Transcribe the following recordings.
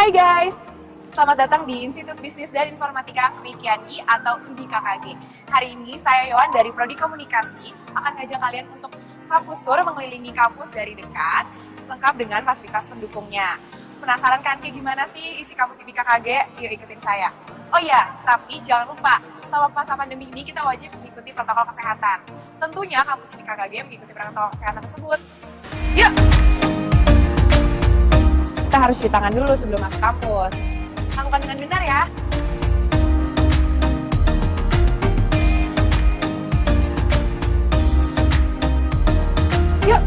Hai guys, selamat datang di Institut Bisnis dan Informatika Kwi-Kiani atau IBKKG. Hari ini saya Yohan dari Prodi Komunikasi akan ngajak kalian untuk kampus tour mengelilingi kampus dari dekat, lengkap dengan fasilitas pendukungnya. Penasaran kan kayak gimana sih isi kampus IBKKG? Yuk ikutin saya. Oh iya, tapi jangan lupa, selama masa pandemi ini kita wajib mengikuti protokol kesehatan. Tentunya kampus IBKKG mengikuti protokol kesehatan tersebut. Yuk! Kita harus cuci tangan dulu sebelum masuk kampus. Lakukan dengan benar ya. Yuk.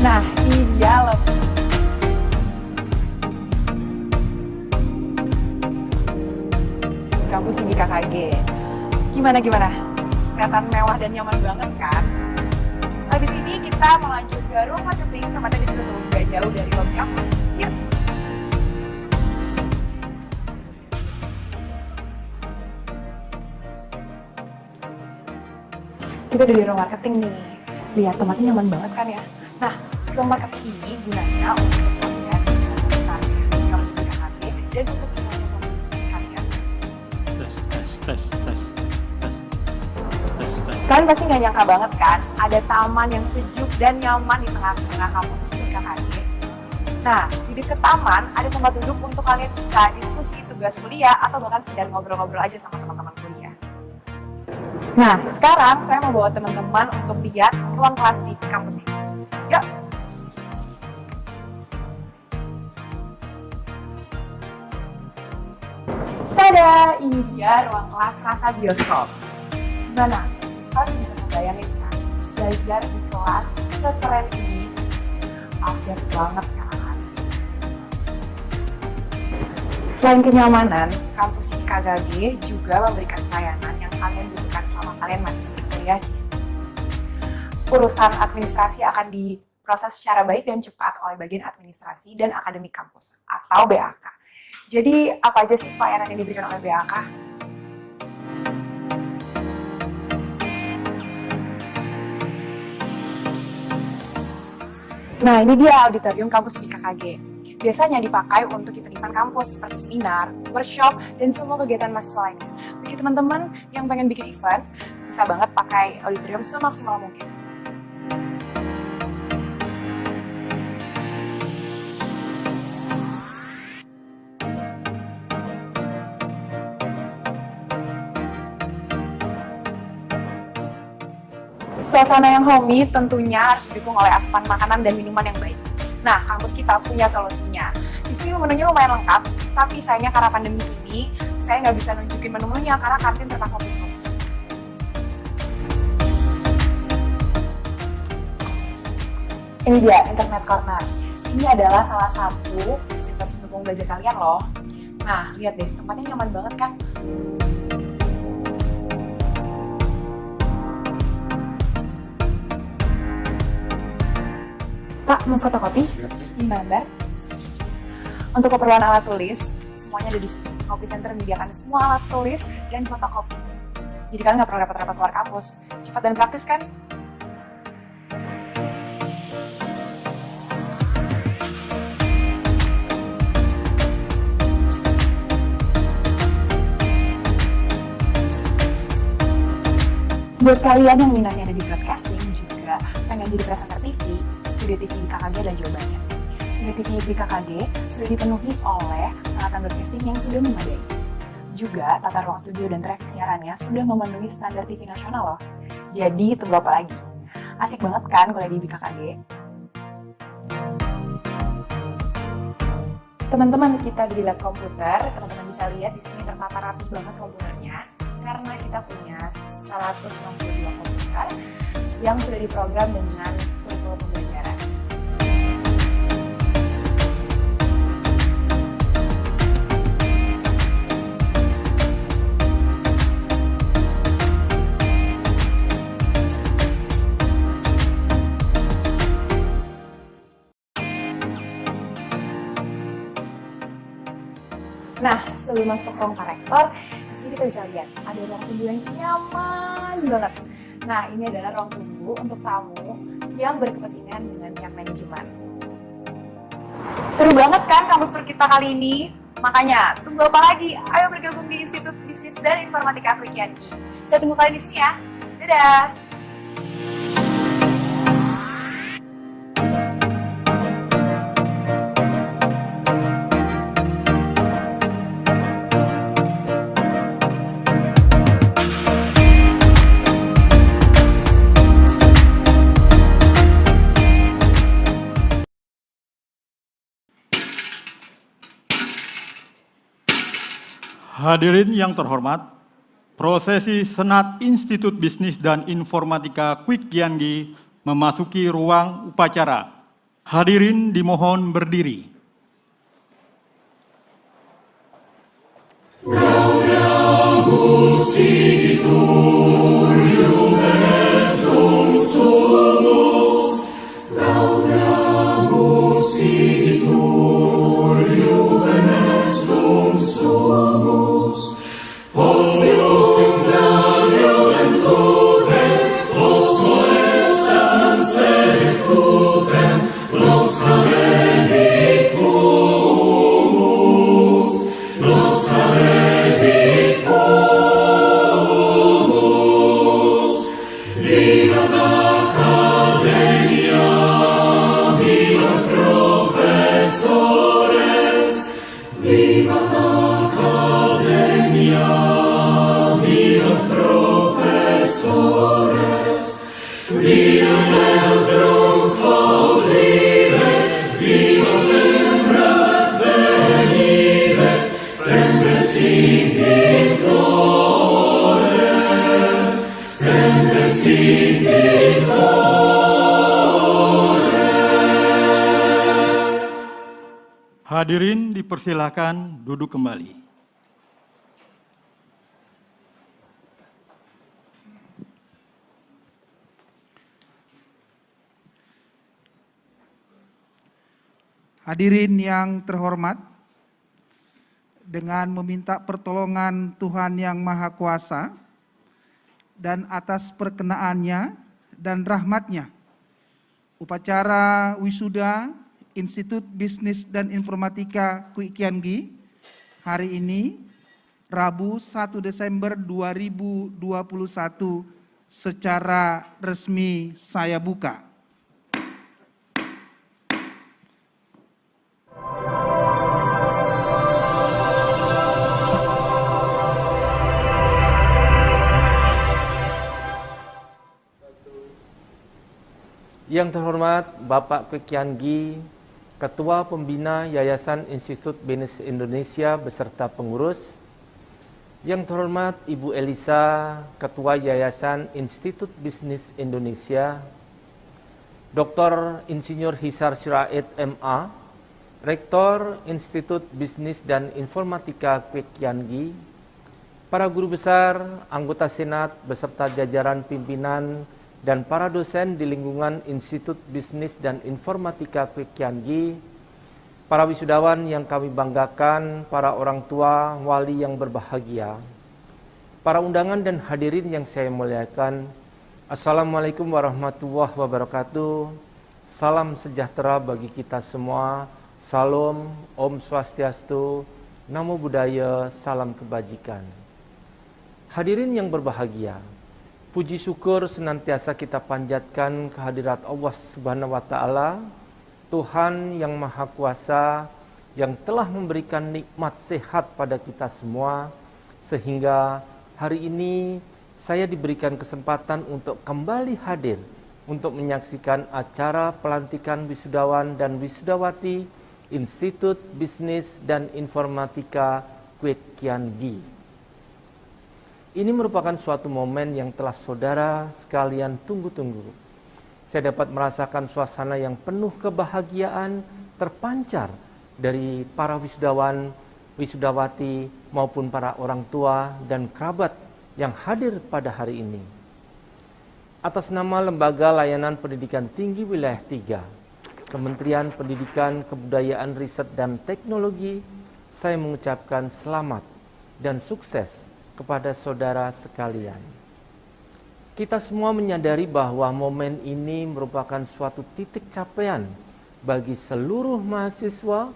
Nah, ini dia loh. Kampus IBKKG. Gimana? Kelihatan mewah dan nyaman banget kan? Habis ini kita mau lanjut ke ruang marketing, tempatnya di situ tuh, gak jauh dari lobi kampus. Yuk! Kita udah di ruang marketing nih. Lihat tempatnya nyaman banget kan ya? Nah, ruang marketing ini gunanya untuk kalian mencari kampus IBKKG dan untuk kalian. Kalian pasti nggak nyangka banget kan, ada taman yang sejuk dan nyaman di tengah-tengah kampus IBKKG. Nah, di dekat taman ada tempat duduk untuk kalian bisa diskusi tugas kuliah atau bahkan sekedar ngobrol-ngobrol aja sama teman-teman kuliah. Nah, sekarang saya mau bawa teman-teman untuk lihat ruang kelas di kampus ini. Yuk! Tada! Ini dia ruang kelas rasa bioskop. Gimana? Kalian bisa membayangin kan, belajar di kelas sekeren ini pasti asik banget kan? Selain kenyamanan, kampus IBKKG juga memberikan pelayanan yang kalian butuhkan selama kalian masih berkuliah di sini. Urusan administrasi akan diproses secara baik dan cepat oleh bagian administrasi dan akademik kampus atau BAK. Jadi apa aja sih pelayanan yang diberikan oleh BAK? Nah, ini dia auditorium kampus IBKKG. Biasanya dipakai untuk event-event kampus seperti seminar, workshop, dan semua kegiatan mahasiswa lainnya. Bagi teman-teman yang pengen bikin event, bisa banget pakai auditorium semaksimal mungkin. Suasana yang homey tentunya harus didukung oleh asupan makanan dan minuman yang baik. Nah, kampus kita punya solusinya. Di sini menunya lumayan lengkap, tapi sayangnya karena pandemi ini, saya nggak bisa nunjukin menu-menunya karena kantin terpaksa tutup. Ini dia, Internet Corner. Ini adalah salah satu fasilitas pendukung belajar kalian loh. Nah, lihat deh, tempatnya nyaman banget kan? Pak, mau fotokopi? Gimana, Mbak? Untuk keperluan alat tulis, semuanya ada di sini. Kopi Center menyediakan semua alat tulis dan fotokopi. Jadi kalian nggak perlu repot-repot keluar kampus. Cepat dan praktis kan? Buat kalian yang minatnya ada di broadcasting juga pengen jadi presenter TV, Studio TV IBKKG adalah jawabannya. Studio TV IBKKG sudah dipenuhi oleh peralatan broadcasting yang sudah memadai. Juga tata ruang studio dan traffic siarannya sudah memenuhi standar TV nasional loh. Jadi tunggu apa lagi? Asik banget kan kuliah di IBKKG? Teman-teman, kita di lab komputer, teman-teman bisa lihat di sini tertata rapi banget komputernya karena kita punya 162 komputer yang sudah diprogram dengan kurikulum pembelajaran. Nah, sebelum masuk ruang karektor, di sini kita bisa lihat ada ruang tunggu yang nyaman banget. Nah, ini adalah ruang tunggu untuk tamu yang berkepentingan dengan pihak manajemen. Seru banget kan kampus tour kita kali ini? Makanya, tunggu apa lagi? Ayo bergabung di Institut Bisnis dan Informatika Quick Yangi. Saya tunggu kalian di sini ya. Dadah! Hadirin yang terhormat, prosesi Senat Institut Bisnis dan Informatika Quick Yangi memasuki ruang upacara. Hadirin dimohon berdiri. Hadirin dipersilakan duduk kembali. Hadirin yang terhormat, dengan meminta pertolongan Tuhan Yang Maha Kuasa dan atas perkenaannya dan rahmatnya, upacara wisuda Institut Bisnis dan Informatika Quick Yangi hari ini, Rabu 1 Desember 2021, secara resmi saya buka. Yang terhormat Bapak Quick Yangi, Ketua Pembina Yayasan Institut Bisnis Indonesia beserta pengurus. Yang terhormat Ibu Elisa, Ketua Yayasan Institut Bisnis Indonesia. Dr. Insinyur Hisar Sirait MA, Rektor Institut Bisnis dan Informatika Quick Yangi. Para guru besar, anggota Senat beserta jajaran pimpinan dan para dosen di lingkungan Institut Bisnis dan Informatika Quick Yangi, para wisudawan yang kami banggakan, para orang tua, wali yang berbahagia, para undangan dan hadirin yang saya muliakan, Assalamualaikum warahmatullahi wabarakatuh. Salam sejahtera bagi kita semua. Salam, Om Swastiastu, Namo Buddhaya, salam kebajikan. Hadirin yang berbahagia, puji syukur senantiasa kita panjatkan kehadirat Allah Subhanahu wa Ta'ala, Tuhan yang Maha Kuasa, yang telah memberikan nikmat sehat pada kita semua, sehingga hari ini saya diberikan kesempatan untuk kembali hadir untuk menyaksikan acara pelantikan wisudawan dan wisudawati Institut Bisnis dan Informatika Quick Yangi. Ini merupakan suatu momen yang telah saudara sekalian tunggu-tunggu. Saya dapat merasakan suasana yang penuh kebahagiaan terpancar dari para wisudawan, wisudawati maupun para orang tua dan kerabat yang hadir pada hari ini. Atas nama Lembaga Layanan Pendidikan Tinggi Wilayah 3, Kementerian Pendidikan, Kebudayaan, Riset, dan Teknologi, saya mengucapkan selamat dan sukses kepada saudara sekalian. Kita semua menyadari bahwa momen ini merupakan suatu titik capaian bagi seluruh mahasiswa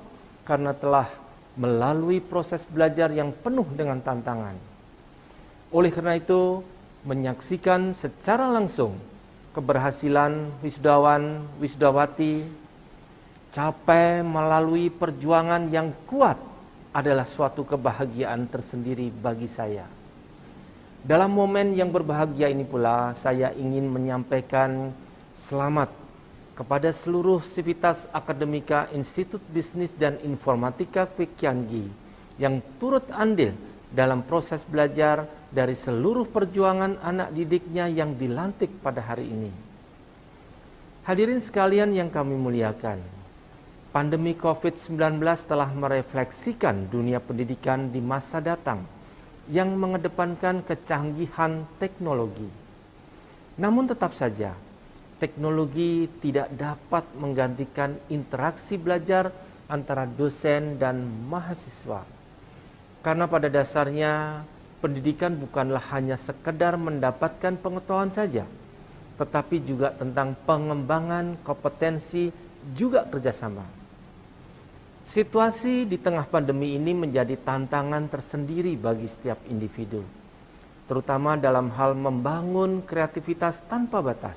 karena telah melalui proses belajar yang penuh dengan tantangan. Oleh karena itu, menyaksikan secara langsung keberhasilan wisudawan, wisudawati capai melalui perjuangan yang kuat adalah suatu kebahagiaan tersendiri bagi saya. Dalam momen yang berbahagia ini pula, saya ingin menyampaikan selamat kepada seluruh sivitas akademika Institut Bisnis dan Informatika Kwik Kian Gi yang turut andil dalam proses belajar dari seluruh perjuangan anak didiknya yang dilantik pada hari ini. Hadirin sekalian yang kami muliakan, pandemi COVID-19 telah merefleksikan dunia pendidikan di masa datang yang mengedepankan kecanggihan teknologi. Namun tetap saja, teknologi tidak dapat menggantikan interaksi belajar antara dosen dan mahasiswa. Karena pada dasarnya, pendidikan bukanlah hanya sekedar mendapatkan pengetahuan saja, tetapi juga tentang pengembangan kompetensi juga kerjasama. Situasi di tengah pandemi ini menjadi tantangan tersendiri bagi setiap individu, terutama dalam hal membangun kreativitas tanpa batas,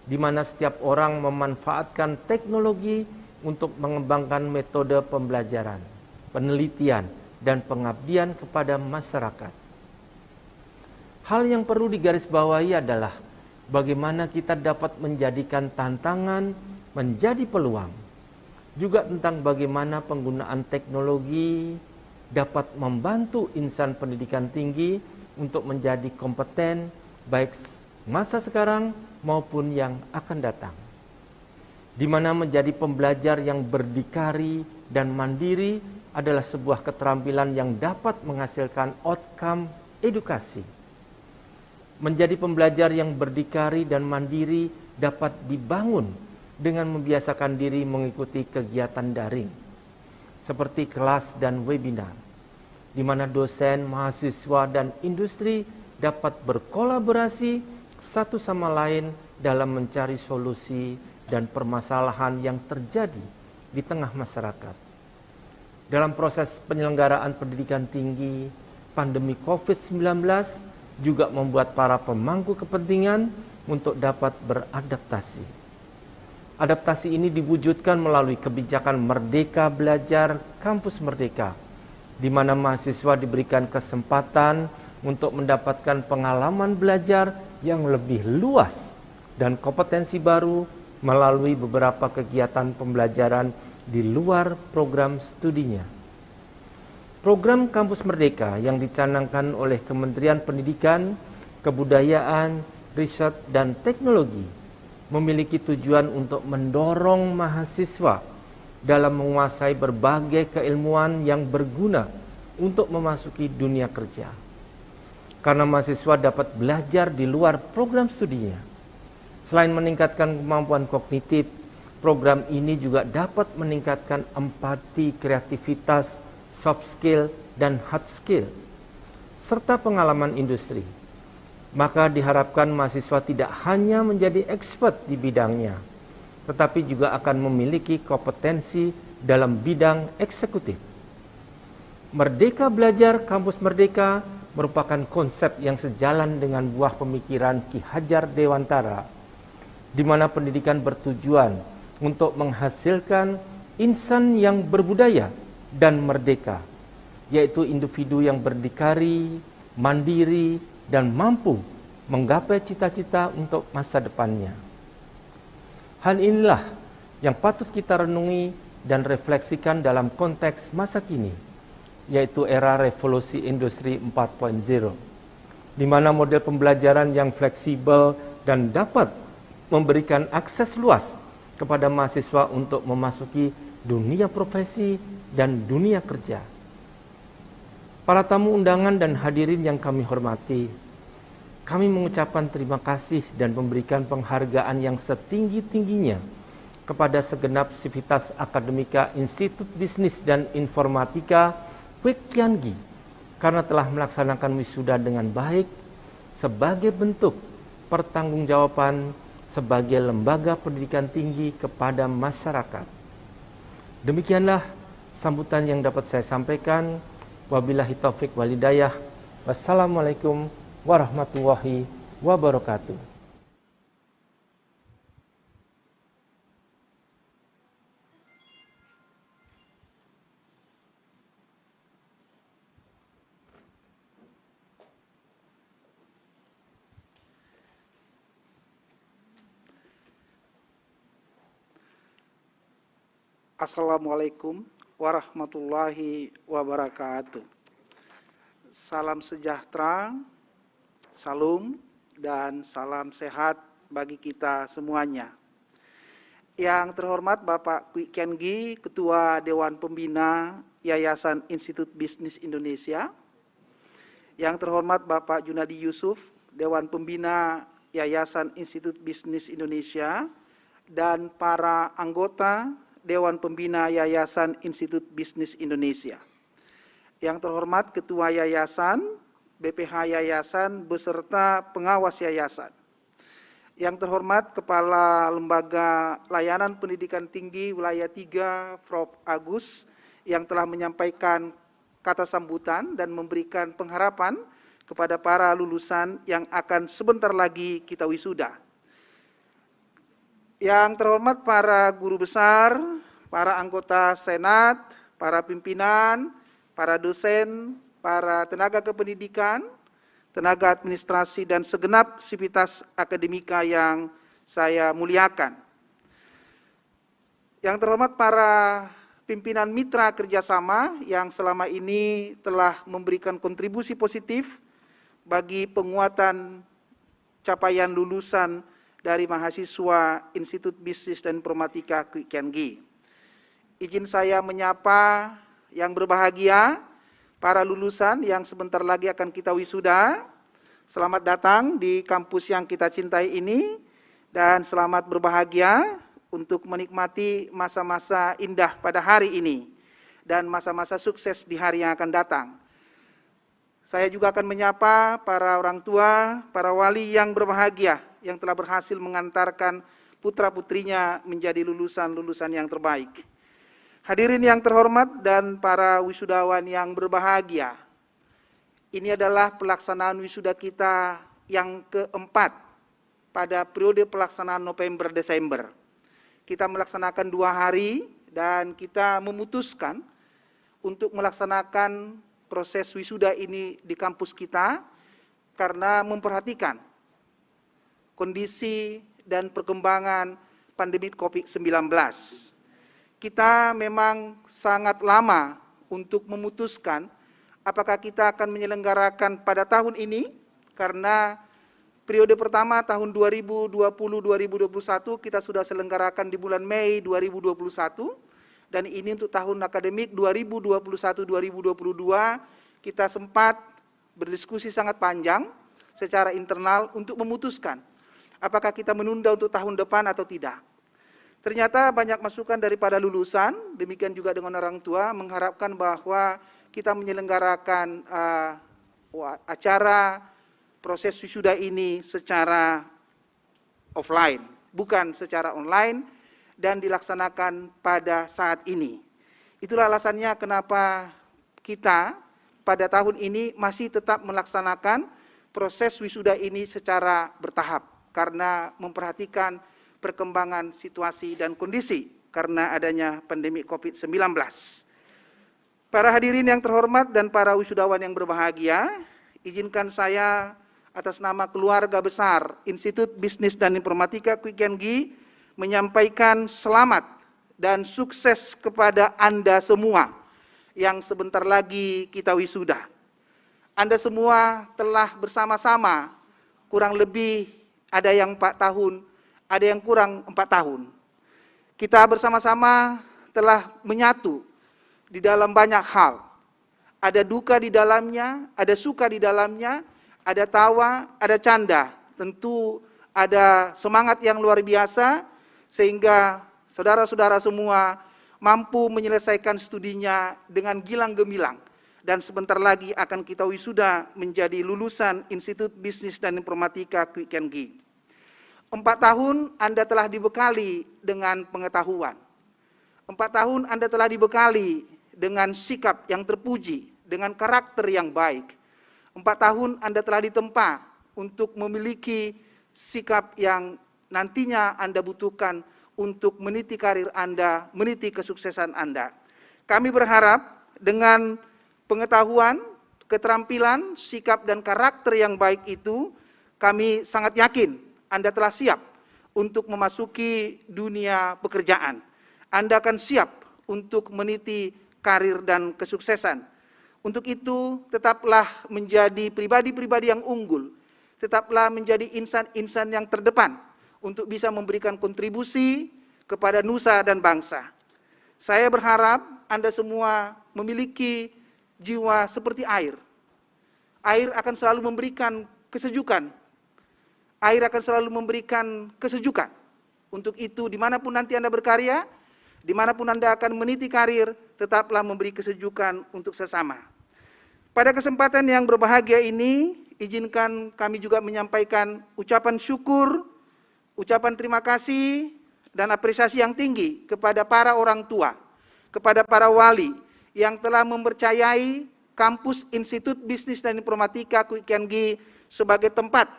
di mana setiap orang memanfaatkan teknologi untuk mengembangkan metode pembelajaran, penelitian, dan pengabdian kepada masyarakat. Hal yang perlu digarisbawahi adalah bagaimana kita dapat menjadikan tantangan menjadi peluang. Juga tentang bagaimana penggunaan teknologi dapat membantu insan pendidikan tinggi untuk menjadi kompeten baik masa sekarang maupun yang akan datang. Di mana menjadi pembelajar yang berdikari dan mandiri adalah sebuah keterampilan yang dapat menghasilkan outcome edukasi. Menjadi pembelajar yang berdikari dan mandiri dapat dibangun dengan membiasakan diri mengikuti kegiatan daring, seperti kelas dan webinar, di mana dosen, mahasiswa, dan industri dapat berkolaborasi satu sama lain dalam mencari solusi dan permasalahan yang terjadi di tengah masyarakat. Dalam proses penyelenggaraan pendidikan tinggi, pandemi COVID-19 juga membuat para pemangku kepentingan untuk dapat beradaptasi. Adaptasi ini diwujudkan melalui kebijakan Merdeka Belajar Kampus Merdeka, di mana mahasiswa diberikan kesempatan untuk mendapatkan pengalaman belajar yang lebih luas dan kompetensi baru melalui beberapa kegiatan pembelajaran di luar program studinya. Program Kampus Merdeka yang dicanangkan oleh Kementerian Pendidikan, Kebudayaan, Riset, dan Teknologi memiliki tujuan untuk mendorong mahasiswa dalam menguasai berbagai keilmuan yang berguna untuk memasuki dunia kerja. Karena mahasiswa dapat belajar di luar program studinya. Selain meningkatkan kemampuan kognitif, program ini juga dapat meningkatkan empati, kreativitas, soft skill, dan hard skill, serta pengalaman industri. Maka diharapkan mahasiswa tidak hanya menjadi expert di bidangnya, tetapi juga akan memiliki kompetensi dalam bidang eksekutif. Merdeka Belajar Kampus Merdeka merupakan konsep yang sejalan dengan buah pemikiran Ki Hajar Dewantara, di mana pendidikan bertujuan untuk menghasilkan insan yang berbudaya dan merdeka, yaitu individu yang berdikari, mandiri, dan mampu menggapai cita-cita untuk masa depannya. Hal inilah yang patut kita renungi dan refleksikan dalam konteks masa kini, yaitu era revolusi industri 4.0, di mana model pembelajaran yang fleksibel dan dapat memberikan akses luas kepada mahasiswa untuk memasuki dunia profesi dan dunia kerja. Para tamu undangan dan hadirin yang kami hormati, kami mengucapkan terima kasih dan memberikan penghargaan yang setinggi-tingginya kepada segenap sivitas akademika Institut Bisnis dan Informatika Kwik Kian Gi karena telah melaksanakan wisuda dengan baik sebagai bentuk pertanggungjawaban sebagai lembaga pendidikan tinggi kepada masyarakat. Demikianlah sambutan yang dapat saya sampaikan. Wabillahi taufik walhidayah. Wassalamualaikum warahmatullahi wabarakatuh. Assalamualaikum warahmatullahi wabarakatuh. Salam sejahtera, salam dan salam sehat bagi kita semuanya. Yang terhormat Bapak Kwi Kian Gi, Ketua Dewan Pembina Yayasan Institut Bisnis Indonesia. Yang terhormat Bapak Junadi Yusuf, Dewan Pembina Yayasan Institut Bisnis Indonesia, dan para anggota Dewan Pembina Yayasan Institut Bisnis Indonesia. Yang terhormat Ketua Yayasan, BPH Yayasan, beserta pengawas Yayasan. Yang terhormat Kepala Lembaga Layanan Pendidikan Tinggi Wilayah 3, Prof. Agus, yang telah menyampaikan kata sambutan dan memberikan pengharapan kepada para lulusan yang akan sebentar lagi kita wisuda. Yang terhormat para guru besar, para anggota Senat, para pimpinan, para dosen, para tenaga kependidikan, tenaga administrasi, dan segenap sivitas akademika yang saya muliakan. Yang terhormat para pimpinan mitra kerjasama yang selama ini telah memberikan kontribusi positif bagi penguatan capaian lulusan dari mahasiswa Institut Bisnis dan Informatika Kwi Kian Gi. Izin saya menyapa yang berbahagia, para lulusan yang sebentar lagi akan kita wisuda. Selamat datang di kampus yang kita cintai ini, dan selamat berbahagia untuk menikmati masa-masa indah pada hari ini, dan masa-masa sukses di hari yang akan datang. Saya juga akan menyapa para orang tua, para wali yang berbahagia, yang telah berhasil mengantarkan putra-putrinya menjadi lulusan-lulusan yang terbaik. Hadirin yang terhormat dan para wisudawan yang berbahagia, ini adalah pelaksanaan wisuda kita yang keempat pada periode pelaksanaan November-Desember. Kita melaksanakan 2 hari dan kita memutuskan untuk melaksanakan proses wisuda ini di kampus kita karena memperhatikan kondisi dan perkembangan pandemi COVID-19. Kita memang sangat lama untuk memutuskan apakah kita akan menyelenggarakan pada tahun ini, karena periode pertama tahun 2020-2021 kita sudah selenggarakan di bulan Mei 2021, dan ini untuk tahun akademik 2021-2022 kita sempat berdiskusi sangat panjang secara internal untuk memutuskan apakah kita menunda untuk tahun depan atau tidak. Ternyata banyak masukan daripada lulusan, demikian juga dengan orang tua, mengharapkan bahwa kita menyelenggarakan acara proses wisuda ini secara offline, bukan secara online, dan dilaksanakan pada saat ini. Itulah alasannya kenapa kita pada tahun ini masih tetap melaksanakan proses wisuda ini secara bertahap, karena memperhatikan perkembangan situasi dan kondisi karena adanya pandemi COVID-19. Para hadirin yang terhormat dan para wisudawan yang berbahagia, izinkan saya atas nama keluarga besar Institut Bisnis dan Informatika Kwi Kian Gi menyampaikan selamat dan sukses kepada Anda semua yang sebentar lagi kita wisuda. Anda semua telah bersama-sama kurang lebih ada yang 4 tahun, ada yang kurang 4 tahun. Kita bersama-sama telah menyatu di dalam banyak hal. Ada duka di dalamnya, ada suka di dalamnya, ada tawa, ada canda. Tentu ada semangat yang luar biasa sehingga saudara-saudara semua mampu menyelesaikan studinya dengan gilang gemilang. Dan sebentar lagi akan kita wisuda menjadi lulusan Institut Bisnis dan Informatika Kwi Kian Gi. 4 tahun Anda telah dibekali dengan pengetahuan. 4 tahun Anda telah dibekali dengan sikap yang terpuji, dengan karakter yang baik. 4 tahun Anda telah ditempa untuk memiliki sikap yang nantinya Anda butuhkan untuk meniti karir Anda, meniti kesuksesan Anda. Kami berharap dengan pengetahuan, keterampilan, sikap dan karakter yang baik itu, kami sangat yakin Anda telah siap untuk memasuki dunia pekerjaan. Anda akan siap untuk meniti karir dan kesuksesan. Untuk itu, tetaplah menjadi pribadi-pribadi yang unggul. Tetaplah menjadi insan-insan yang terdepan untuk bisa memberikan kontribusi kepada nusa dan bangsa. Saya berharap Anda semua memiliki jiwa seperti air. Air akan selalu memberikan kesejukan. Air akan selalu memberikan kesejukan. Untuk itu, dimanapun nanti Anda berkarya, dimanapun Anda akan meniti karir, tetaplah memberi kesejukan untuk sesama. Pada kesempatan yang berbahagia ini, izinkan kami juga menyampaikan ucapan syukur, ucapan terima kasih, dan apresiasi yang tinggi kepada para orang tua, kepada para wali yang telah mempercayai kampus Institut Bisnis dan Informatika Kwi Kian Gi sebagai tempat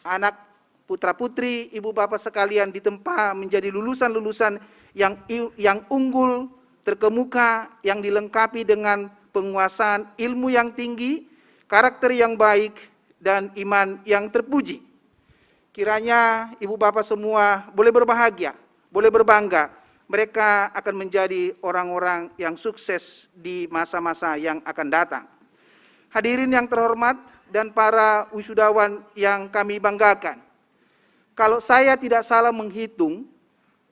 anak putra-putri, ibu bapak sekalian ditempa menjadi lulusan-lulusan yang unggul, terkemuka, yang dilengkapi dengan penguasaan ilmu yang tinggi, karakter yang baik, dan iman yang terpuji. Kiranya ibu bapak semua boleh berbahagia, boleh berbangga. Mereka akan menjadi orang-orang yang sukses di masa-masa yang akan datang. Hadirin yang terhormat dan para wisudawan yang kami banggakan. Kalau saya tidak salah menghitung,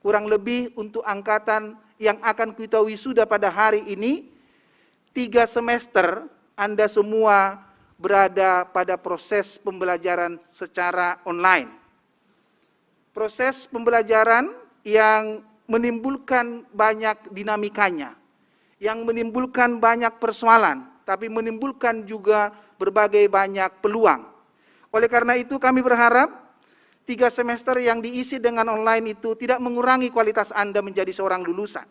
kurang lebih untuk angkatan yang akan kita wisuda pada hari ini, 3 semester Anda semua berada pada proses pembelajaran secara online. Proses pembelajaran yang menimbulkan banyak dinamikanya, yang menimbulkan banyak persoalan, tapi menimbulkan juga berbagai banyak peluang. Oleh karena itu kami berharap 3 semester yang diisi dengan online itu tidak mengurangi kualitas Anda menjadi seorang lulusan.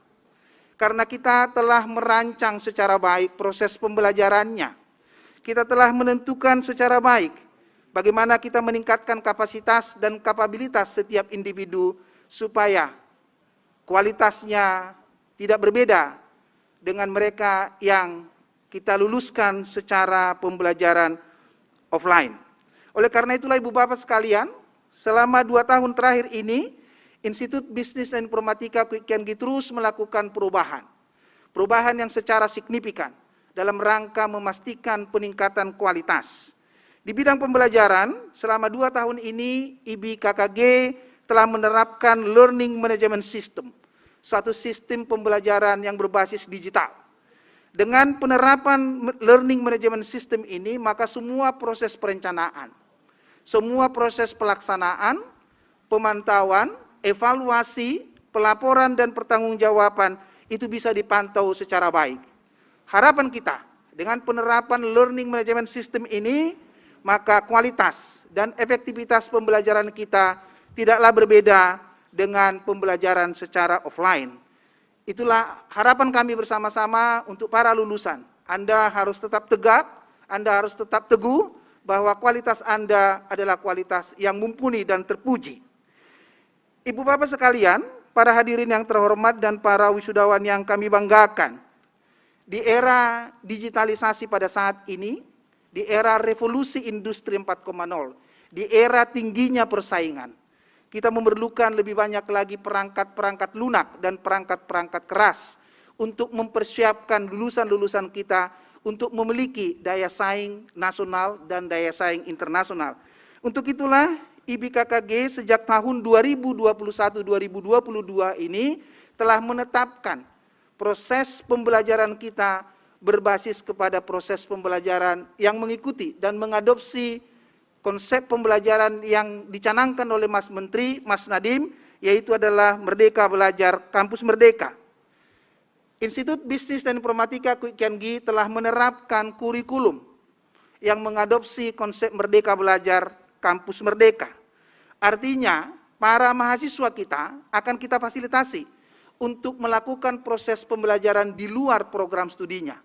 Karena kita telah merancang secara baik proses pembelajarannya. Kita telah menentukan secara baik bagaimana kita meningkatkan kapasitas dan kapabilitas setiap individu supaya kualitasnya tidak berbeda dengan mereka yang kita luluskan secara pembelajaran offline. Oleh karena itulah ibu bapak sekalian, selama 2 tahun terakhir ini, Institut Bisnis dan Informatika Kwi Kian Gi terus melakukan perubahan. Perubahan yang secara signifikan dalam rangka memastikan peningkatan kualitas. Di bidang pembelajaran, selama 2 tahun ini, IBKKG telah menerapkan Learning Management System, suatu sistem pembelajaran yang berbasis digital. Dengan penerapan Learning Management System ini, maka semua proses perencanaan, semua proses pelaksanaan, pemantauan, evaluasi, pelaporan dan pertanggungjawaban itu bisa dipantau secara baik. Harapan kita dengan penerapan Learning Management System ini, maka kualitas dan efektivitas pembelajaran kita tidaklah berbeda dengan pembelajaran secara offline. Itulah harapan kami bersama-sama untuk para lulusan. Anda harus tetap tegak, Anda harus tetap teguh bahwa kualitas Anda adalah kualitas yang mumpuni dan terpuji. Ibu bapak sekalian, para hadirin yang terhormat dan para wisudawan yang kami banggakan, di era digitalisasi pada saat ini, di era revolusi industri 4.0, di era tingginya persaingan, kita memerlukan lebih banyak lagi perangkat-perangkat lunak dan perangkat-perangkat keras untuk mempersiapkan lulusan-lulusan kita untuk memiliki daya saing nasional dan daya saing internasional. Untuk itulah IBKKG sejak tahun 2021-2022 ini telah menetapkan proses pembelajaran kita berbasis kepada proses pembelajaran yang mengikuti dan mengadopsi konsep pembelajaran yang dicanangkan oleh Mas Menteri, Mas Nadiem, yaitu adalah Merdeka Belajar Kampus Merdeka. Institut Bisnis dan Informatika Kwi Kian Gi telah menerapkan kurikulum yang mengadopsi konsep Merdeka Belajar Kampus Merdeka. Artinya, para mahasiswa kita akan kita fasilitasi untuk melakukan proses pembelajaran di luar program studinya.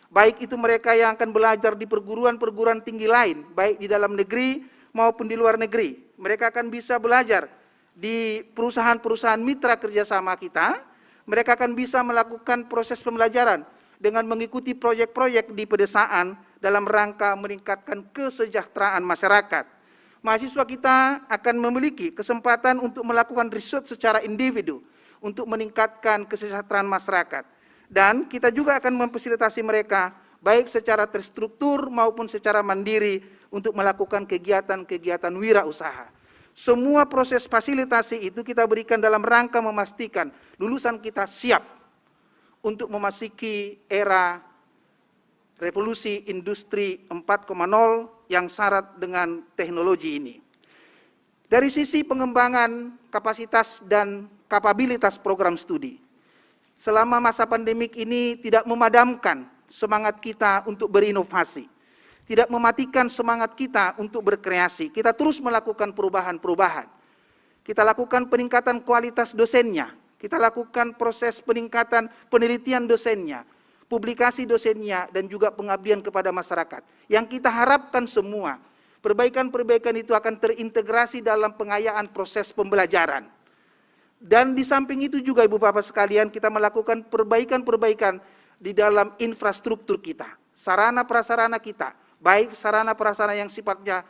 Baik itu mereka yang akan belajar di perguruan-perguruan tinggi lain, baik di dalam negeri maupun di luar negeri. Mereka akan bisa belajar di perusahaan-perusahaan mitra kerjasama kita. Mereka akan bisa melakukan proses pembelajaran dengan mengikuti proyek-proyek di pedesaan dalam rangka meningkatkan kesejahteraan masyarakat. Mahasiswa kita akan memiliki kesempatan untuk melakukan riset secara individu untuk meningkatkan kesejahteraan masyarakat. Dan kita juga akan memfasilitasi mereka baik secara terstruktur maupun secara mandiri untuk melakukan kegiatan-kegiatan wirausaha. Semua proses fasilitasi itu kita berikan dalam rangka memastikan lulusan kita siap untuk memasuki era revolusi industri 4.0 yang syarat dengan teknologi ini. Dari sisi pengembangan kapasitas dan kapabilitas program studi, selama masa pandemik ini tidak memadamkan semangat kita untuk berinovasi, tidak mematikan semangat kita untuk berkreasi. Kita terus melakukan perubahan-perubahan. Kita lakukan peningkatan kualitas dosennya, kita lakukan proses peningkatan penelitian dosennya, publikasi dosennya, dan juga pengabdian kepada masyarakat. Yang kita harapkan semua, perbaikan-perbaikan itu akan terintegrasi dalam pengayaan proses pembelajaran. Dan di samping itu juga Ibu Bapak sekalian, kita melakukan perbaikan-perbaikan di dalam infrastruktur kita, sarana-prasarana kita, baik sarana-prasarana yang sifatnya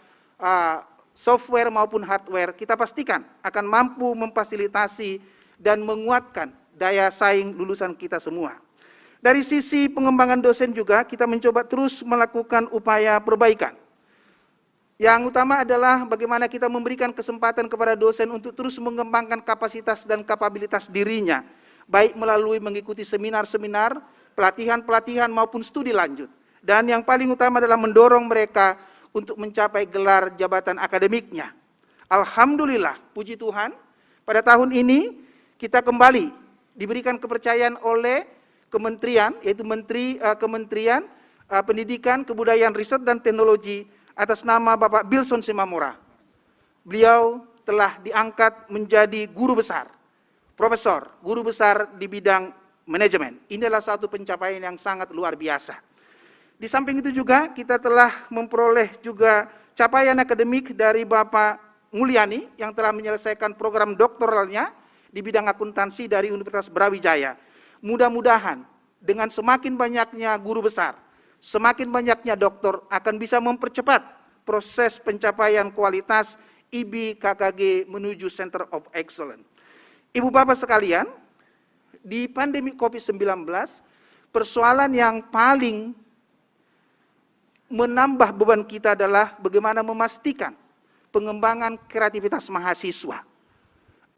software maupun hardware, kita pastikan akan mampu memfasilitasi dan menguatkan daya saing lulusan kita semua. Dari sisi pengembangan dosen juga, kita mencoba terus melakukan upaya perbaikan. Yang utama adalah bagaimana kita memberikan kesempatan kepada dosen untuk terus mengembangkan kapasitas dan kapabilitas dirinya, baik melalui mengikuti seminar-seminar, pelatihan-pelatihan maupun studi lanjut. Dan yang paling utama adalah mendorong mereka untuk mencapai gelar jabatan akademiknya. Alhamdulillah, puji Tuhan, pada tahun ini kita kembali diberikan kepercayaan oleh Kementerian, yaitu Kementerian Pendidikan, Kebudayaan, Riset, dan Teknologi atas nama Bapak Bilson Simamora. Beliau telah diangkat menjadi guru besar, profesor, guru besar di bidang manajemen. Ini adalah satu pencapaian yang sangat luar biasa. Di samping itu juga kita telah memperoleh juga capaian akademik dari Bapak Mulyani yang telah menyelesaikan program doktoralnya di bidang akuntansi dari Universitas Brawijaya. Mudah-mudahan dengan semakin banyaknya guru besar, semakin banyaknya doktor akan bisa mempercepat proses pencapaian kualitas IB KKG menuju Center of Excellence. Ibu Bapak sekalian, di pandemi COVID-19, persoalan yang paling menambah beban kita adalah bagaimana memastikan pengembangan kreativitas mahasiswa.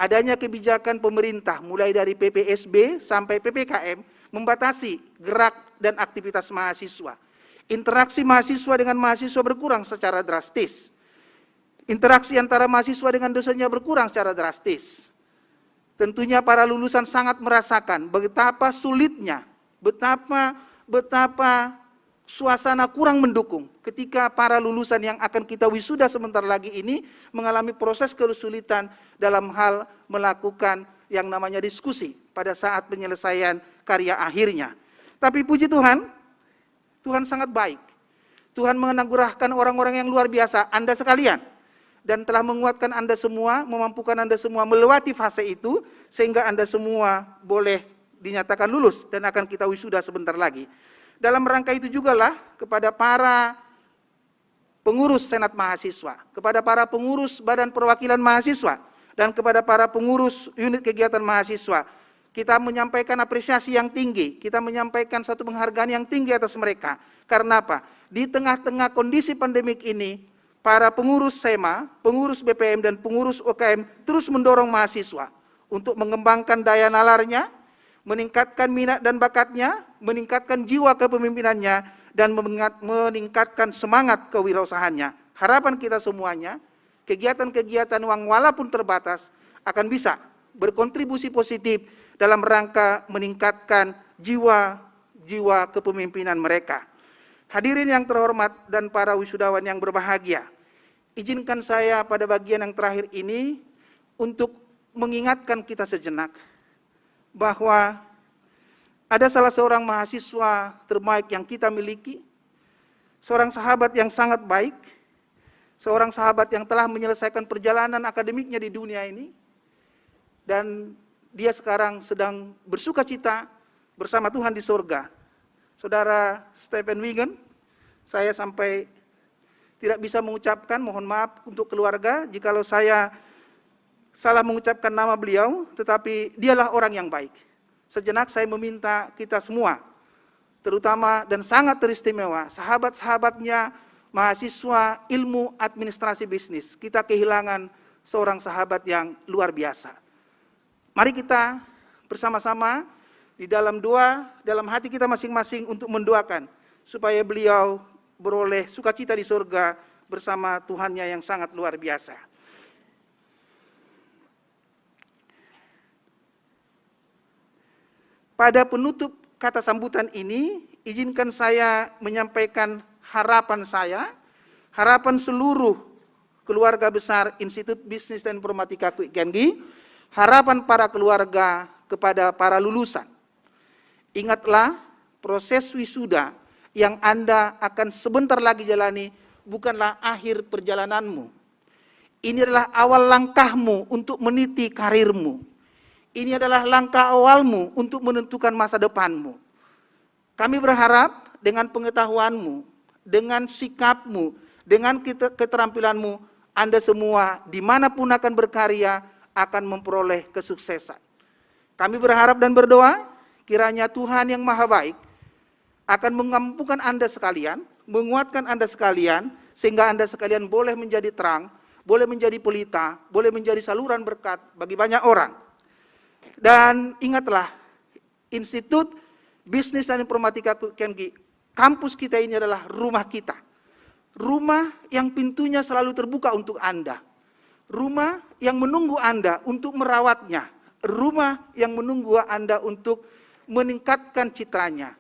Adanya kebijakan pemerintah mulai dari PPSB sampai PPKM membatasi gerak dan aktivitas mahasiswa. Interaksi mahasiswa dengan mahasiswa berkurang secara drastis. Interaksi antara mahasiswa dengan dosennya berkurang secara drastis. Tentunya para lulusan sangat merasakan betapa sulitnya, betapa suasana kurang mendukung ketika para lulusan yang akan kita wisuda sebentar lagi ini mengalami proses kesulitan dalam hal melakukan yang namanya diskusi pada saat penyelesaian karya akhirnya. Tapi puji Tuhan, Tuhan sangat baik. Tuhan menganugerahkan orang-orang yang luar biasa, Anda sekalian, dan telah menguatkan Anda semua, memampukan Anda semua melewati fase itu, sehingga Anda semua boleh dinyatakan lulus dan akan kita wisuda sebentar lagi. Dalam rangka itu jugalah kepada para pengurus Senat Mahasiswa, kepada para pengurus Badan Perwakilan Mahasiswa, dan kepada para pengurus unit kegiatan mahasiswa, kita menyampaikan apresiasi yang tinggi, kita menyampaikan satu penghargaan yang tinggi atas mereka. Karena apa? Di tengah-tengah kondisi pandemik ini, para pengurus SEMA, pengurus BPM, dan pengurus UKM terus mendorong mahasiswa untuk mengembangkan daya nalarnya, meningkatkan minat dan bakatnya, meningkatkan jiwa kepemimpinannya, dan meningkatkan semangat kewirausahaannya. Harapan kita semuanya, kegiatan-kegiatan yang walaupun terbatas akan bisa berkontribusi positif dalam rangka meningkatkan jiwa kepemimpinan mereka. Hadirin yang terhormat dan para wisudawan yang berbahagia, izinkan saya pada bagian yang terakhir ini untuk mengingatkan kita sejenak bahwa ada salah seorang mahasiswa terbaik yang kita miliki, seorang sahabat yang sangat baik, seorang sahabat yang telah menyelesaikan perjalanan akademiknya di dunia ini, dan dia sekarang sedang bersuka cita bersama Tuhan di surga. Saudara Stephen Wigan, saya sampai tidak bisa mengucapkan, mohon maaf untuk keluarga jikalau saya salah mengucapkan nama beliau, tetapi dialah orang yang baik. Sejenak saya meminta kita semua, terutama dan sangat teristimewa, sahabat-sahabatnya mahasiswa ilmu administrasi bisnis, kita kehilangan seorang sahabat yang luar biasa. Mari kita bersama-sama di dalam doa, dalam hati kita masing-masing untuk mendoakan supaya beliau beroleh sukacita di surga bersama Tuhannya yang sangat luar biasa. Pada penutup kata sambutan ini, izinkan saya menyampaikan harapan saya, harapan seluruh keluarga besar Institut Bisnis dan Informatika Kwik Kian Gi, harapan para keluarga kepada para lulusan. Ingatlah, proses wisuda yang Anda akan sebentar lagi jalani bukanlah akhir perjalananmu. Ini adalah awal langkahmu untuk meniti karirmu. Ini adalah langkah awalmu untuk menentukan masa depanmu. Kami berharap dengan pengetahuanmu, dengan sikapmu, dengan keterampilanmu, Anda semua dimanapun akan berkarya akan memperoleh kesuksesan. Kami berharap dan berdoa kiranya Tuhan yang Maha Baik akan mengampunkan Anda sekalian, menguatkan Anda sekalian, sehingga Anda sekalian boleh menjadi terang, boleh menjadi pelita, boleh menjadi saluran berkat bagi banyak orang. Dan ingatlah, Institut Bisnis dan Informatika Kwik Kian Gi, kampus kita ini adalah rumah kita. Rumah yang pintunya selalu terbuka untuk Anda. Rumah yang menunggu Anda untuk merawatnya. Rumah yang menunggu Anda untuk meningkatkan citranya.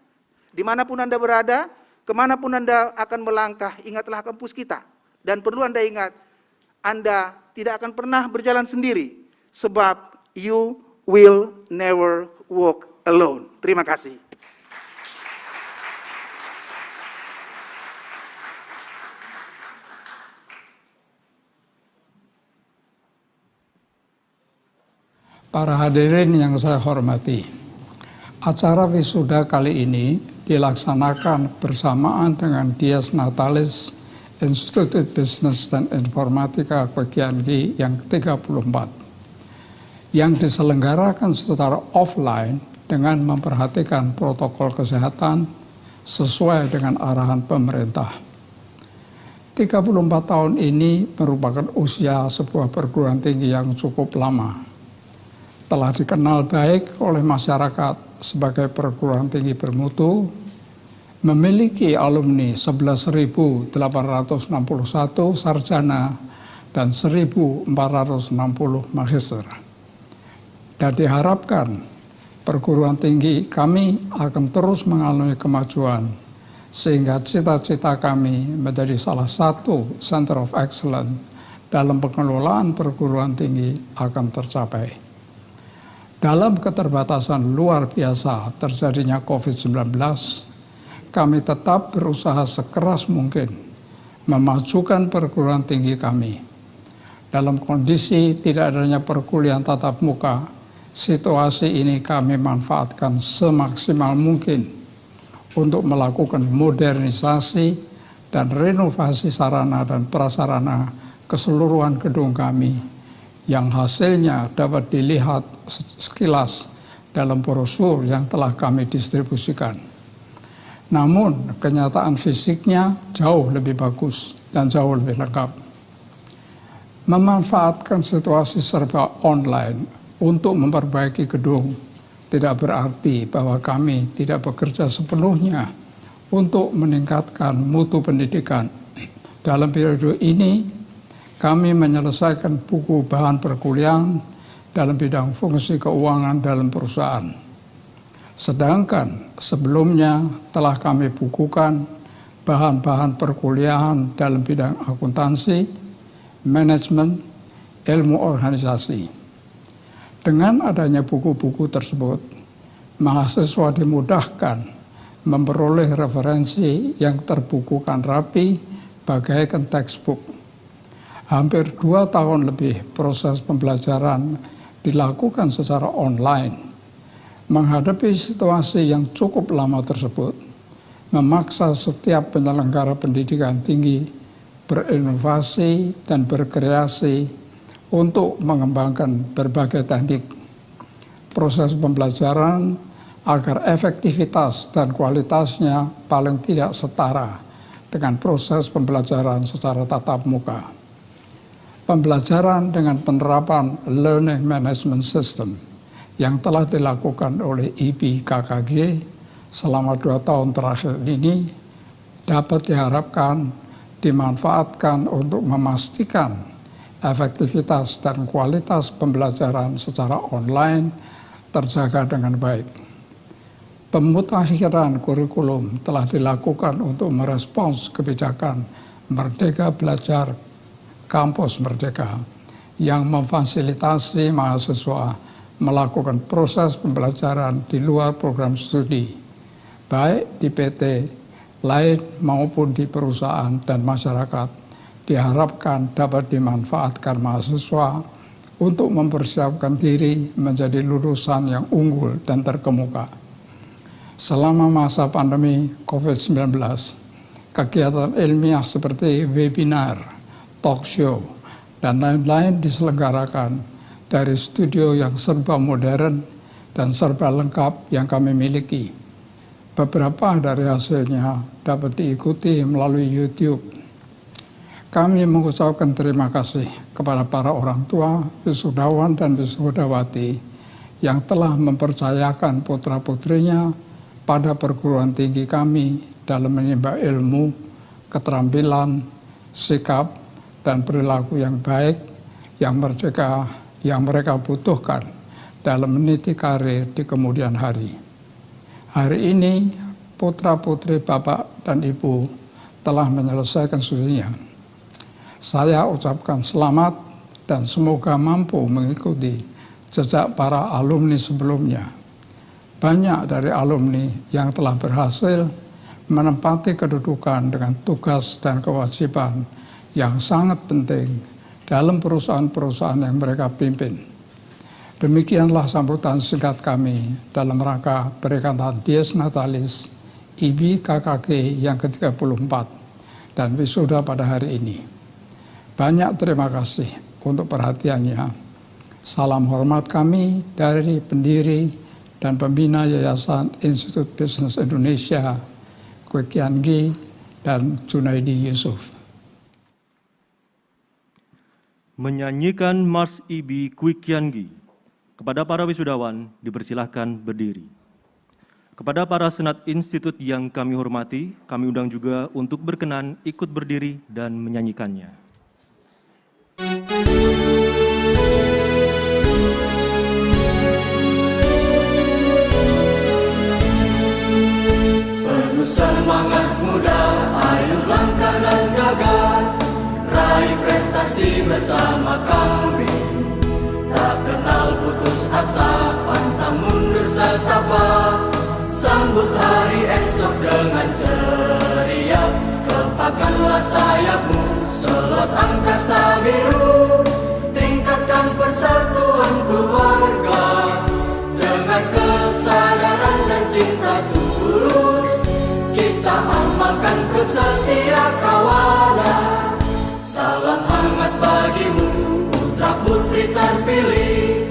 Dimanapun Anda berada, kemanapun Anda akan melangkah, ingatlah kampus kita. Dan perlu Anda ingat, Anda tidak akan pernah berjalan sendiri, sebab you will never walk alone. Terima kasih. Para hadirin yang saya hormati, acara wisuda kali ini dilaksanakan bersamaan dengan Dies Natalis Institut Bisnis dan Informatika Kwik Kian Gi yang ke-34, yang diselenggarakan secara offline dengan memperhatikan protokol kesehatan sesuai dengan arahan pemerintah. 34 tahun ini merupakan usia sebuah perguruan tinggi yang cukup lama. Telah dikenal baik oleh masyarakat sebagai perguruan tinggi bermutu, memiliki alumni 11.861 sarjana dan 1.460 magister. Dan diharapkan perguruan tinggi kami akan terus mengalami kemajuan, sehingga cita-cita kami menjadi salah satu Center of Excellence dalam pengelolaan perguruan tinggi akan tercapai. Dalam keterbatasan luar biasa terjadinya COVID-19, kami tetap berusaha sekeras mungkin memajukan perguruan tinggi kami. Dalam kondisi tidak adanya perkuliahan tatap muka, situasi ini kami manfaatkan semaksimal mungkin untuk melakukan modernisasi dan renovasi sarana dan prasarana keseluruhan gedung kami, yang hasilnya dapat dilihat sekilas dalam brosur yang telah kami distribusikan. Namun kenyataan fisiknya jauh lebih bagus dan jauh lebih lengkap. Memanfaatkan situasi serba online untuk memperbaiki gedung tidak berarti bahwa kami tidak bekerja sepenuhnya untuk meningkatkan mutu pendidikan. Dalam periode ini, kami menyelesaikan buku bahan perkuliahan dalam bidang fungsi keuangan dalam perusahaan. Sedangkan sebelumnya telah kami bukukan bahan-bahan perkuliahan dalam bidang akuntansi, manajemen, ilmu organisasi. Dengan adanya buku-buku tersebut, mahasiswa dimudahkan memperoleh referensi yang terbukukan rapi bagaikan textbook. Hampir 2 tahun lebih proses pembelajaran dilakukan secara online. Menghadapi situasi yang cukup lama tersebut, memaksa setiap penyelenggara pendidikan tinggi berinovasi dan berkreasi untuk mengembangkan berbagai teknik proses pembelajaran agar efektivitas dan kualitasnya paling tidak setara dengan proses pembelajaran secara tatap muka. Pembelajaran dengan penerapan Learning Management System yang telah dilakukan oleh IBKKG selama 2 tahun terakhir ini dapat diharapkan dimanfaatkan untuk memastikan efektivitas dan kualitas pembelajaran secara online terjaga dengan baik. Pemutakhiran kurikulum telah dilakukan untuk merespons kebijakan Merdeka Belajar Kampus Merdeka yang memfasilitasi mahasiswa melakukan proses pembelajaran di luar program studi, baik di PT lain maupun di perusahaan dan masyarakat, diharapkan dapat dimanfaatkan mahasiswa untuk mempersiapkan diri menjadi lulusan yang unggul dan terkemuka. Selama masa pandemi COVID-19, kegiatan ilmiah seperti webinar, talk show, dan lain-lain diselenggarakan dari studio yang serba modern dan serba lengkap yang kami miliki. Beberapa dari hasilnya dapat diikuti melalui YouTube. Kami mengucapkan terima kasih kepada para orang tua, wisudawan dan wisudawati yang telah mempercayakan putra-putrinya pada perguruan tinggi kami dalam menimba ilmu, keterampilan, sikap, dan perilaku yang baik yang mereka butuhkan dalam meniti karir di kemudian hari. Hari ini, putra-putri Bapak dan Ibu telah menyelesaikan studinya. Saya ucapkan selamat dan semoga mampu mengikuti jejak para alumni sebelumnya. Banyak dari alumni yang telah berhasil menempati kedudukan dengan tugas dan kewajiban yang sangat penting dalam perusahaan-perusahaan yang mereka pimpin. Demikianlah sambutan singkat kami dalam rangka peringatan Dies Natalis IBKKG yang ke-34 dan wisuda pada hari ini. Banyak terima kasih untuk perhatiannya. Salam hormat kami dari pendiri dan pembina Yayasan Institut Bisnis Indonesia, Kwek Kian Gi dan Junaidi Yusuf. Menyanyikan Mars IB Kwek Kian Gi. Kepada para wisudawan, dipersilahkan berdiri. Kepada para senat institut yang kami hormati, kami undang juga untuk berkenan ikut berdiri dan menyanyikannya. Penuh semangat muda, ayo langkah dan gagah, raih prestasi bersama kami. Tak kenal putus asa, pantang mundur setapak, sambut hari esok dengan ceria. Kepakkanlah sayapmu, seluas angkasa biru, tingkatkan persatuan keluarga dengan kesadaran dan cinta tulus. Kita amalkan kesetia kawanan. Salam hangat bagimu, putra putri terpilih,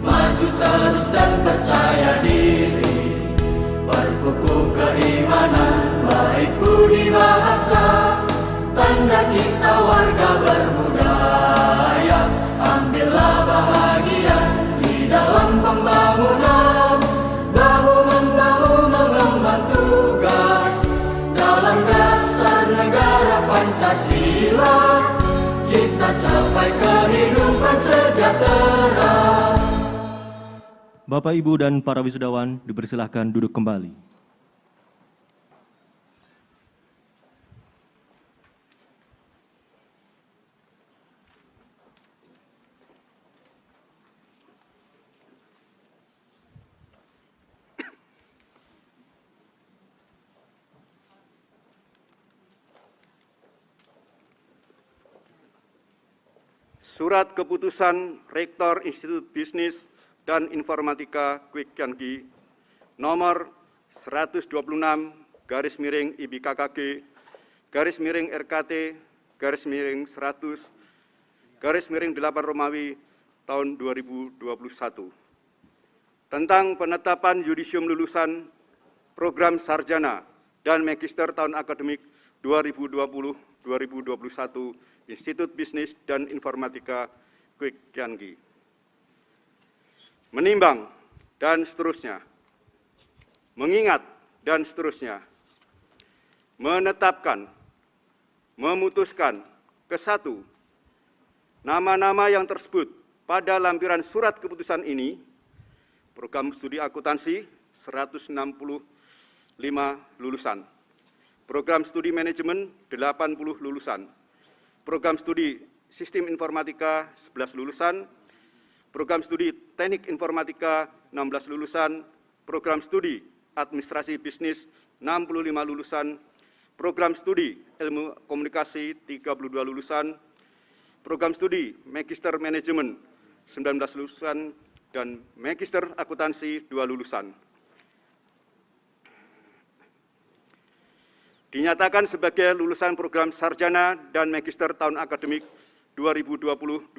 maju terus dan percaya diri. Berkukuh keimanan, baik budi bahasa, tanda kita warga berbudaya. Ambillah bahagian di dalam pembangunan, bahu-membahu mengemban tugas dalam dasar negara Pancasila. Kita capai kehidupan sejahtera. Bapak, Ibu, dan para wisudawan dipersilahkan duduk kembali. Surat Keputusan Rektor Institut Bisnis dan Informatika Kwikiangi nomor 126/RKT/100/8 tahun 2021 tentang penetapan yudisium lulusan program sarjana dan magister tahun akademik 2020-2021 Institut Bisnis dan Informatika Kwikiangi. Menimbang dan seterusnya, mengingat dan seterusnya, menetapkan, memutuskan ke-1, nama-nama yang tersebut pada lampiran surat keputusan ini, program studi akuntansi 165 lulusan, program studi manajemen 80 lulusan, program studi sistem informatika 11 lulusan, program studi teknik informatika 16 lulusan, program studi administrasi bisnis 65 lulusan, program studi ilmu komunikasi 32 lulusan, program studi magister manajemen 19 lulusan, dan magister akuntansi 2 lulusan. Dinyatakan sebagai lulusan program sarjana dan magister tahun akademik 2020-2021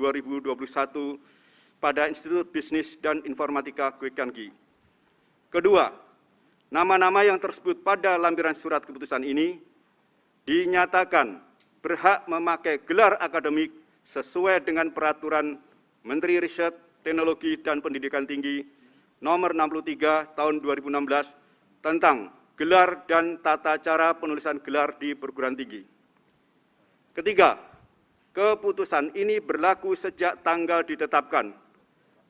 pada Institut Bisnis dan Informatika Kwikiangi. Kedua, nama-nama yang tersebut pada lampiran surat keputusan ini dinyatakan berhak memakai gelar akademik sesuai dengan peraturan Menteri Riset, Teknologi, dan Pendidikan Tinggi nomor 63 tahun 2016 tentang gelar dan tata cara penulisan gelar di perguruan tinggi. Ketiga, keputusan ini berlaku sejak tanggal ditetapkan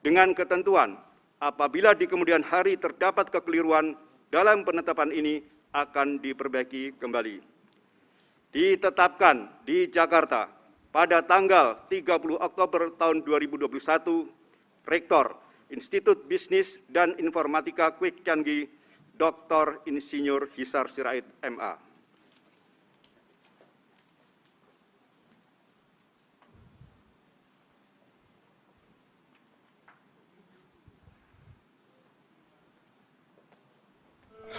dengan ketentuan apabila di kemudian hari terdapat kekeliruan dalam penetapan ini akan diperbaiki kembali. Ditetapkan di Jakarta pada tanggal 30 Oktober tahun 2021, Rektor Institut Bisnis dan Informatika Kwikiangi Dr. Insinyur Hisar Sirait, MA.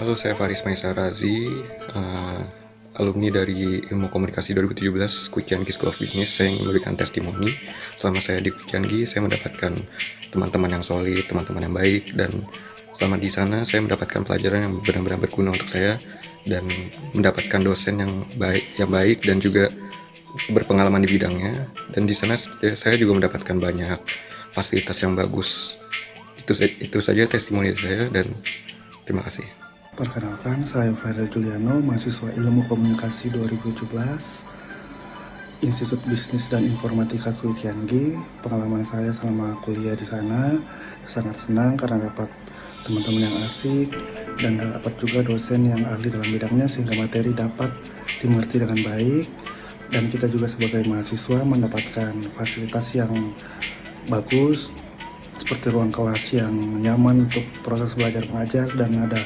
Halo, saya Faris Maisa Razi, alumni dari Ilmu Komunikasi 2017 Kwikiangi School of Business. Saya ingin memberikan testimoni. Selama saya di Kwikiangi, saya mendapatkan teman-teman yang solid, teman-teman yang baik, dan selama di sana saya mendapatkan pelajaran yang benar-benar berguna untuk saya dan mendapatkan dosen yang baik dan juga berpengalaman di bidangnya. Dan di sana saya juga mendapatkan banyak fasilitas yang bagus. Itu saja testimoni saya dan terima kasih. Perkenalkan, saya Fahri Juliano, mahasiswa Ilmu Komunikasi 2017, Institut Bisnis dan Informatika Kwikiangi. Pengalaman saya selama kuliah di sana sangat senang karena dapat teman-teman yang asik dan dapat juga dosen yang ahli dalam bidangnya sehingga materi dapat dimengerti dengan baik, dan kita juga sebagai mahasiswa mendapatkan fasilitas yang bagus seperti ruang kelas yang nyaman untuk proses belajar mengajar dan ada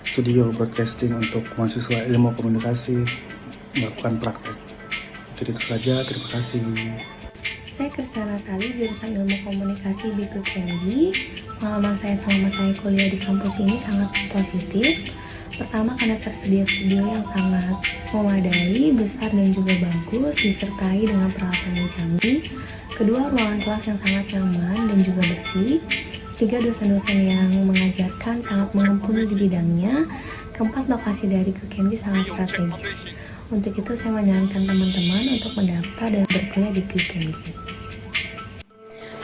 studio broadcasting untuk mahasiswa Ilmu Komunikasi melakukan praktek. Jadi itu saja, terima kasih. Saya Kristina Natali, jurusan Ilmu Komunikasi di Kwikiangi. Pengalaman saya selama saya kuliah di kampus ini sangat positif. Pertama, karena tersedia studio yang sangat memadai, besar dan juga bagus, disertai dengan peralatan yang canggih. Kedua, ruangan kelas yang sangat nyaman dan juga bersih. Tiga, dosen-dosen yang mengajarkan sangat mumpuni di bidangnya. Keempat, lokasi dari Kwikiangi sangat strategis. Untuk itu saya menyarankan teman-teman untuk mendaftar dan berkuliah di Kwikiangi.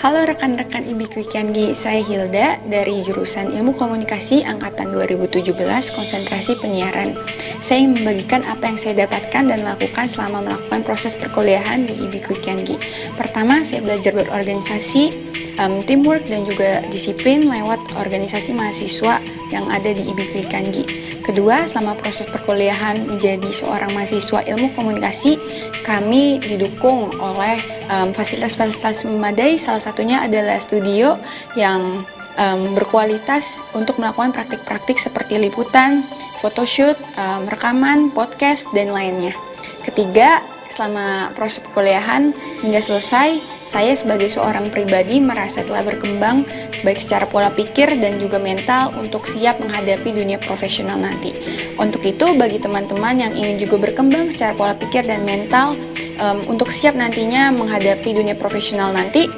Halo rekan-rekan IB Kwikiangi, saya Hilda dari jurusan Ilmu Komunikasi Angkatan 2017 Konsentrasi Penyiaran. Saya ingin membagikan apa yang saya dapatkan dan lakukan selama melakukan proses perkuliahan di IB Kwikiangi. Pertama, saya belajar berorganisasi, teamwork dan juga disiplin lewat organisasi mahasiswa yang ada di IB Kwikiangi. Kedua, selama proses perkuliahan menjadi seorang mahasiswa ilmu komunikasi, kami didukung oleh fasilitas-fasilitas memadai. Salah satunya adalah studio yang berkualitas untuk melakukan praktik-praktik seperti liputan, photoshoot, rekaman, podcast, dan lainnya. Ketiga, selama proses perkuliahan hingga selesai, saya sebagai seorang pribadi merasa telah berkembang baik secara pola pikir dan juga mental untuk siap menghadapi dunia profesional nanti. Untuk itu, bagi teman-teman yang ingin juga berkembang secara pola pikir dan mental untuk siap nantinya menghadapi dunia profesional nanti,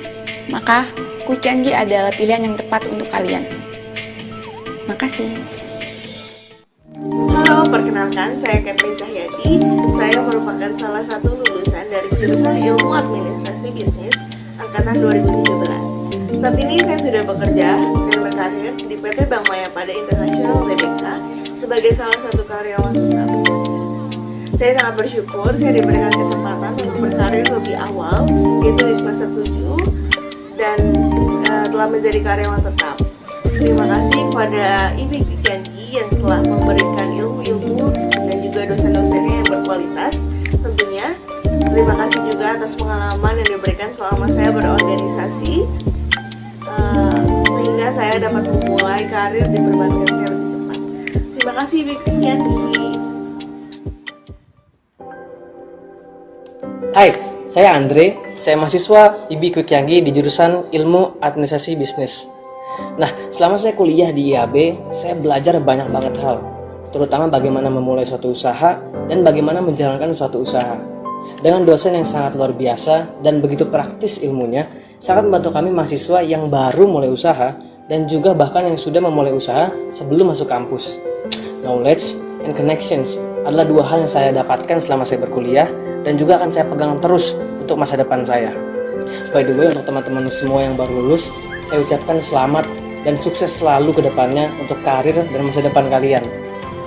maka Quick&Gi adalah pilihan yang tepat untuk kalian. Makasih. Halo, perkenalkan saya Catherine Cahyadi. Saya merupakan salah satu lulusan dari jurusan Ilmu Administrasi Bisnis angkatan 2017. Saat ini saya sudah bekerja dan berkarir di PT Bank Mayapada International Tbk sebagai salah satu karyawan tetap. Saya sangat bersyukur saya diberikan kesempatan untuk berkarir lebih awal, yaitu di semester 7 dan telah menjadi karyawan tetap. Terima kasih kepada IB Quick&Gi yang telah memberikan ilmu-ilmu dan juga dosen-dosennya yang berkualitas. Tentunya terima kasih juga atas pengalaman yang diberikan selama saya berorganisasi, sehingga saya dapat memulai karir di perbankan yang lebih cepat. Terima kasih IB Quick&Gi. Hai, saya Andre. Saya mahasiswa IB Quick&Gi di jurusan Ilmu Administrasi Bisnis. Nah, selama saya kuliah di IAB, saya belajar banyak banget hal, terutama bagaimana memulai suatu usaha dan bagaimana menjalankan suatu usaha. Dengan dosen yang sangat luar biasa dan begitu praktis ilmunya, sangat membantu kami mahasiswa yang baru mulai usaha dan juga bahkan yang sudah memulai usaha sebelum masuk kampus. Knowledge and connections adalah dua hal yang saya dapatkan selama saya berkuliah dan juga akan saya pegang terus untuk masa depan saya. By the way, untuk teman-teman semua yang baru lulus, saya ucapkan selamat dan sukses selalu ke depannya untuk karir dan masa depan kalian.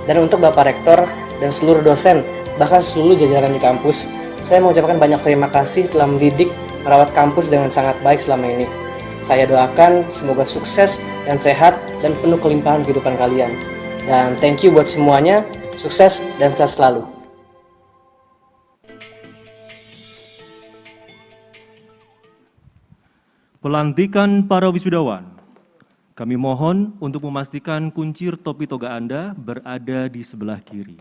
Dan untuk Bapak Rektor dan seluruh dosen, bahkan seluruh jajaran di kampus, saya mengucapkan banyak terima kasih telah mendidik, merawat kampus dengan sangat baik selama ini. Saya doakan semoga sukses dan sehat dan penuh kelimpahan kehidupan kalian. Dan thank you buat semuanya, sukses dan sehat selalu. Pelantikan para wisudawan. Kami mohon untuk memastikan kuncir topi toga Anda berada di sebelah kiri.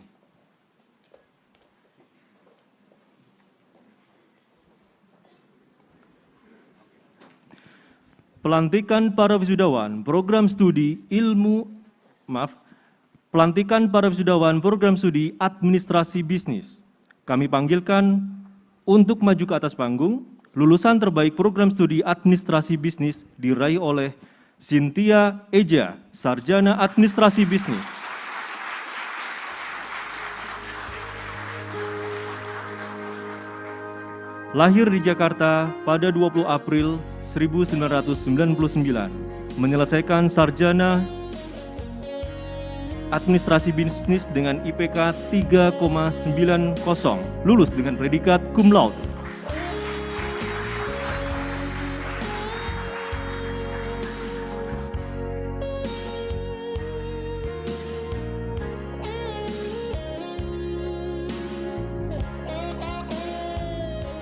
Pelantikan para wisudawan program studi Pelantikan para wisudawan program studi Administrasi Bisnis. Kami panggilkan untuk maju ke atas panggung. Lulusan terbaik program studi Administrasi Bisnis diraih oleh Cynthia Eja, Sarjana Administrasi Bisnis. Lahir di Jakarta pada 20 April 1999, menyelesaikan Sarjana Administrasi Bisnis dengan IPK 3,90, lulus dengan predikat cum laude.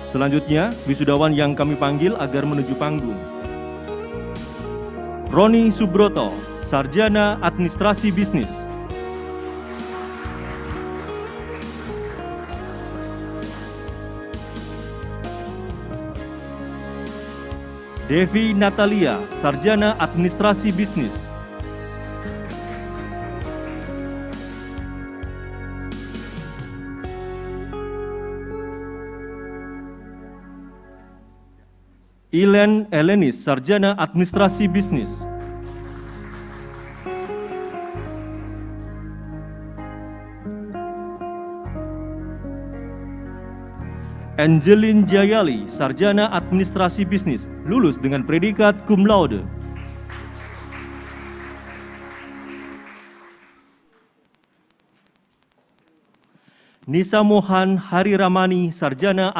Selanjutnya, wisudawan yang kami panggil agar menuju panggung. Roni Subroto, Sarjana Administrasi Bisnis. Devi Natalia, Sarjana Administrasi Bisnis. Ilen Elenis, Sarjana Administrasi Bisnis. Angelin Jayali, Sarjana Administrasi Bisnis, lulus dengan predikat cum laude. Nisa Mohan Hariramani, Sarjana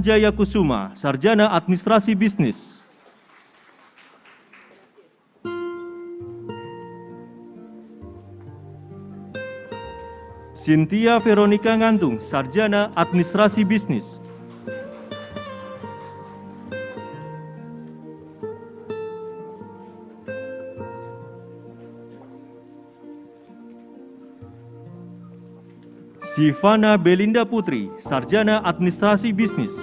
Jaya Kusuma, Sarjana Administrasi Bisnis. Cynthia Veronica Ngantung, Sarjana Administrasi Bisnis. Sivana Belinda Putri, Sarjana Administrasi Bisnis.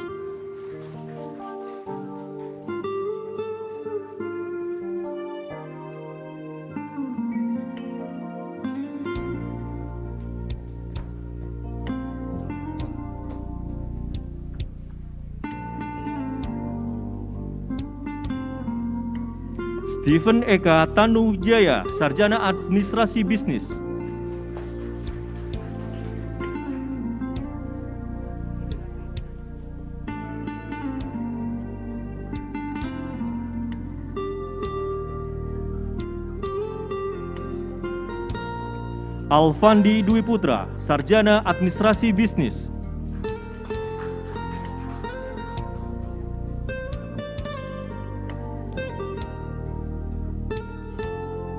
Stephen Eka Tanu Jaya, Sarjana Administrasi Bisnis. Alfandi Dwi Putra, Sarjana Administrasi Bisnis.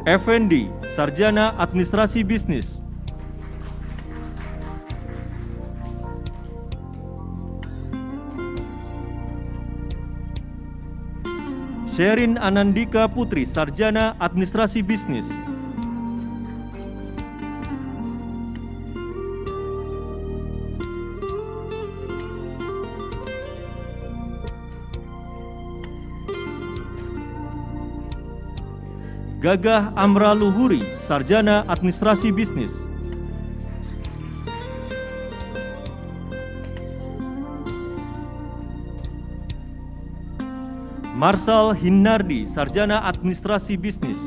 Effendi, Sarjana Administrasi Bisnis. Sherin Anandika Putri, Sarjana Administrasi Bisnis. Gagah Amra Luhuri, Sarjana Administrasi Bisnis. Marsal Hinardi, Sarjana Administrasi Bisnis.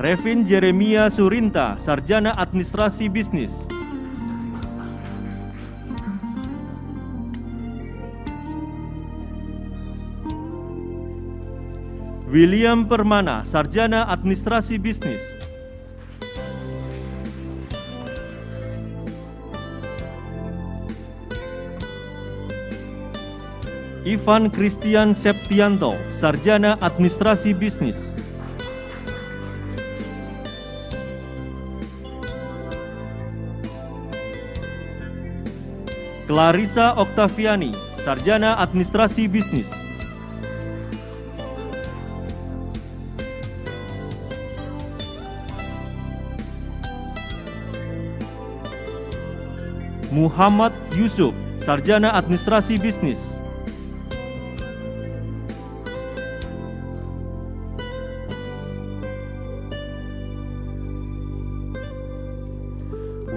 Revin Jeremia Surinta, Sarjana Administrasi Bisnis. William Permana, Sarjana Administrasi Bisnis. Ivan Christian Septianto, Sarjana Administrasi Bisnis. Clarissa Oktaviani, Sarjana Administrasi Bisnis. Muhammad Yusuf, Sarjana Administrasi Bisnis.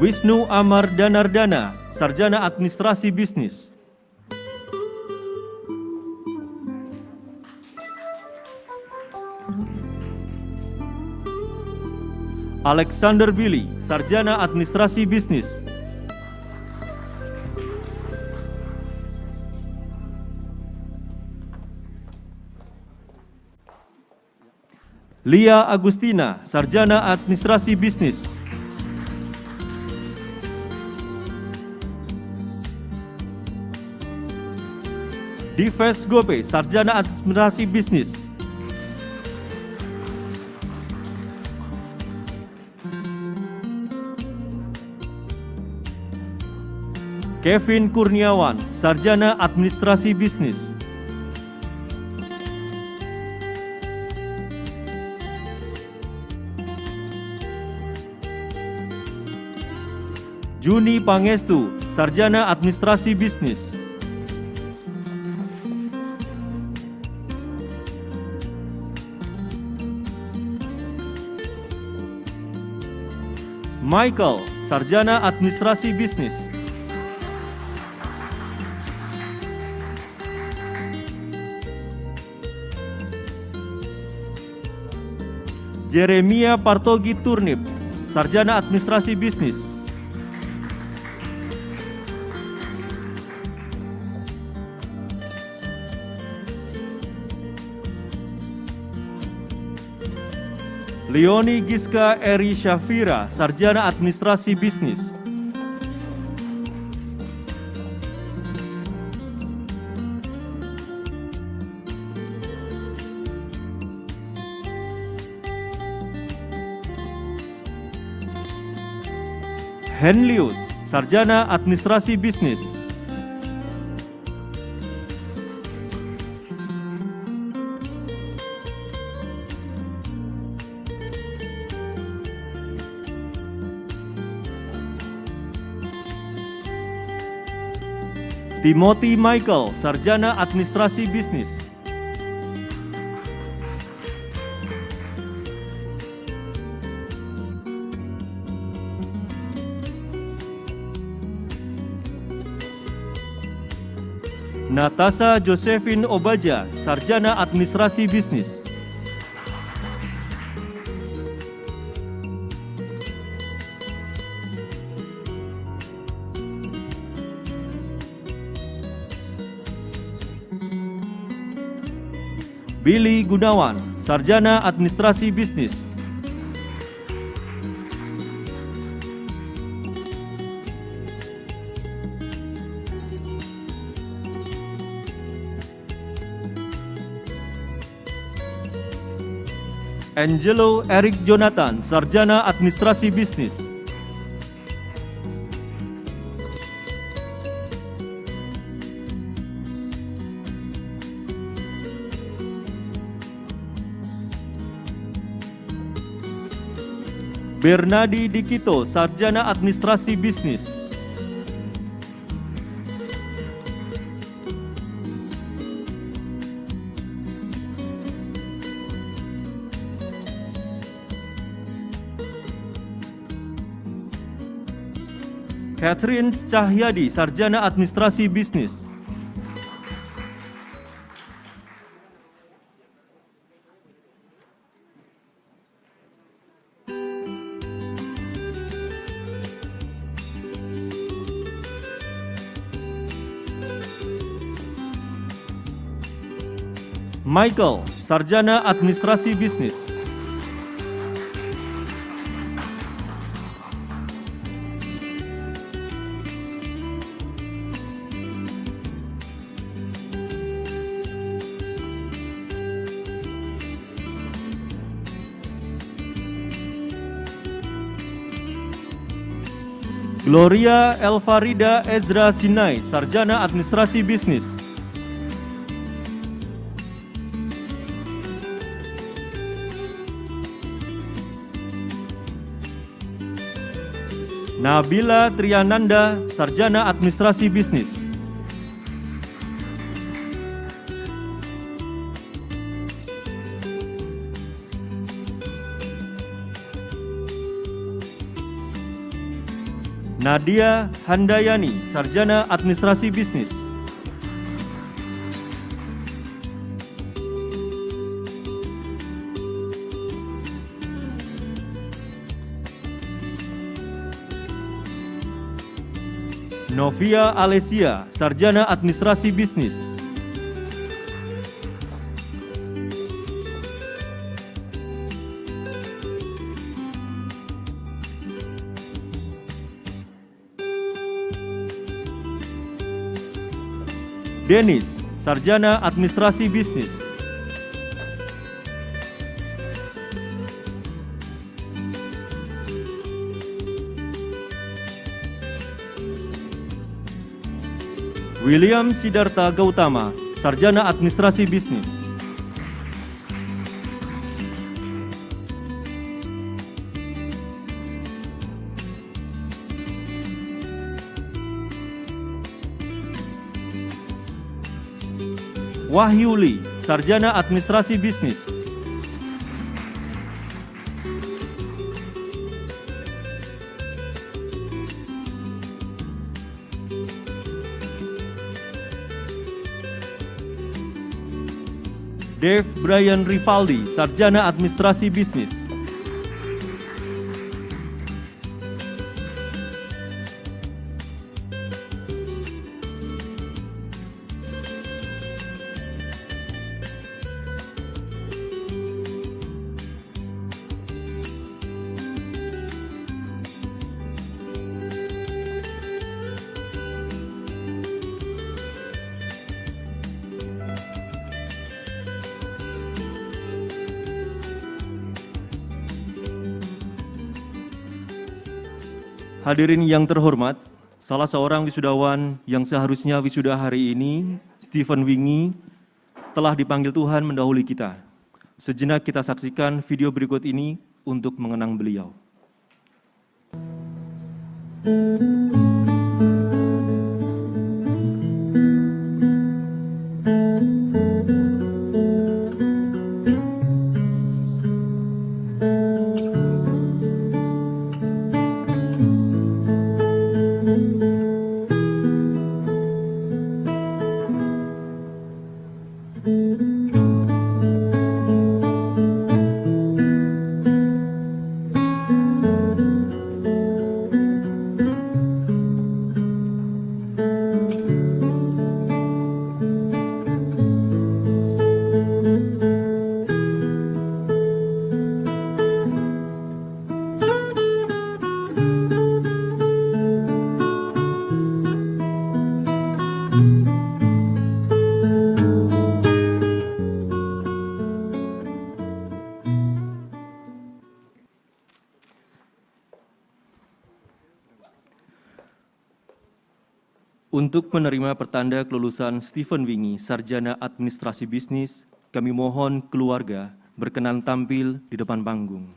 Wisnu Amar Danardana, Sarjana Administrasi Bisnis. Alexander Billy, Sarjana Administrasi Bisnis. Lia Agustina, Sarjana Administrasi Bisnis. Dives Gope, Sarjana Administrasi Bisnis. Kevin Kurniawan, Sarjana Administrasi Bisnis. Juni Pangestu, Sarjana Administrasi Bisnis. Michael, Sarjana Administrasi Bisnis. Jeremia Partogi Turnip, Sarjana Administrasi Bisnis. Leoni Giska Eri Syafira, Sarjana Administrasi Bisnis. Henlius, Sarjana Administrasi Bisnis. Timothy Michael, Sarjana Administrasi Bisnis. Natasha Josephine Obaja, Sarjana Administrasi Bisnis. Billy Gunawan, Sarjana Administrasi Bisnis. Angelo Eric Jonathan, Sarjana Administrasi Bisnis. Bernadi Dikito, Sarjana Administrasi Bisnis. Catherine Cahyadi, Sarjana Administrasi Bisnis. Michael, Sarjana Administrasi Bisnis. Gloria Elfarida Ezra Sinai, Sarjana Administrasi Bisnis. Nabila Triananda, Sarjana Administrasi Bisnis. Nadia Handayani, Sarjana Administrasi Bisnis. Novia Alesia, Sarjana Administrasi Bisnis. Dennis, Sarjana Administrasi Bisnis. William Sidarta Gautama, Sarjana Administrasi Bisnis. Wahyuli, Sarjana Administrasi Bisnis. Dave Brian Rivaldi, Sarjana Administrasi Bisnis. Hadirin yang terhormat, salah seorang wisudawan yang seharusnya wisuda hari ini, Stephen Wingi, telah dipanggil Tuhan mendahului kita. Sejenak kita saksikan video berikut ini untuk mengenang beliau. Untuk menerima pertanda kelulusan Stephen Wingi, Sarjana Administrasi Bisnis, kami mohon keluarga berkenan tampil di depan panggung.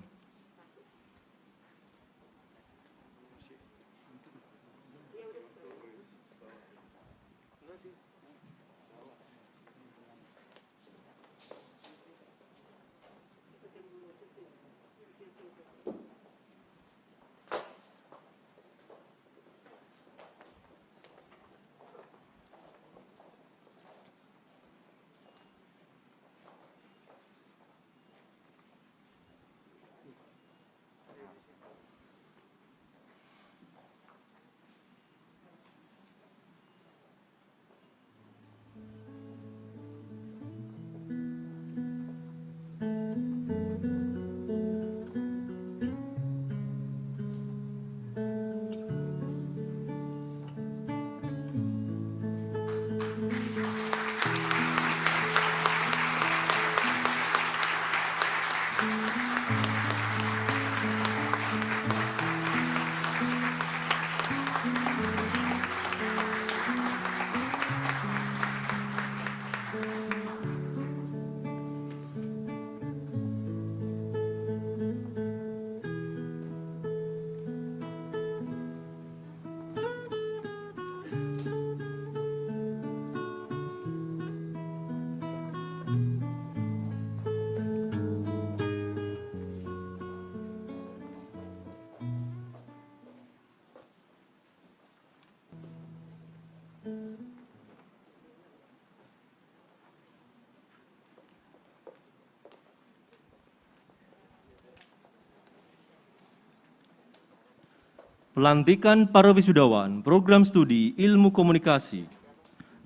Pelantikan para wisudawan program studi ilmu komunikasi.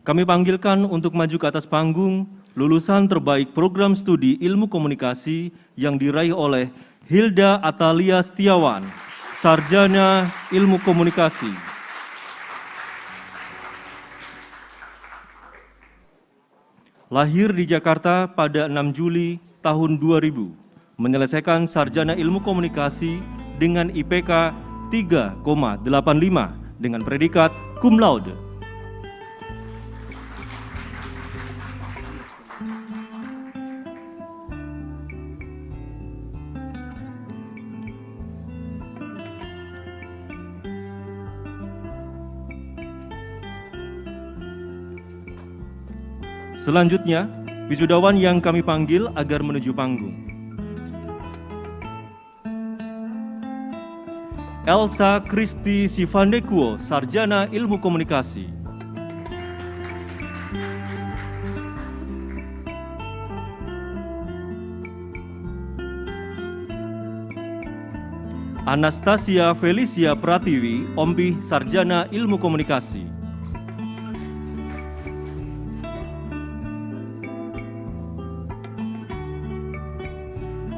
Kami panggilkan untuk maju ke atas panggung lulusan terbaik program studi ilmu komunikasi yang diraih oleh Hilda Atalia Setiawan, Sarjana Ilmu Komunikasi. Lahir di Jakarta pada 6 Juli tahun 2000, menyelesaikan Sarjana Ilmu Komunikasi dengan IPK 3,85 dengan predikat cum laude. Selanjutnya, wisudawan yang kami panggil agar menuju panggung. Elsa Kristi Sivandekuo, Sarjana Ilmu Komunikasi. Anastasia Felicia Pratiwi, OMPI, Sarjana Ilmu Komunikasi.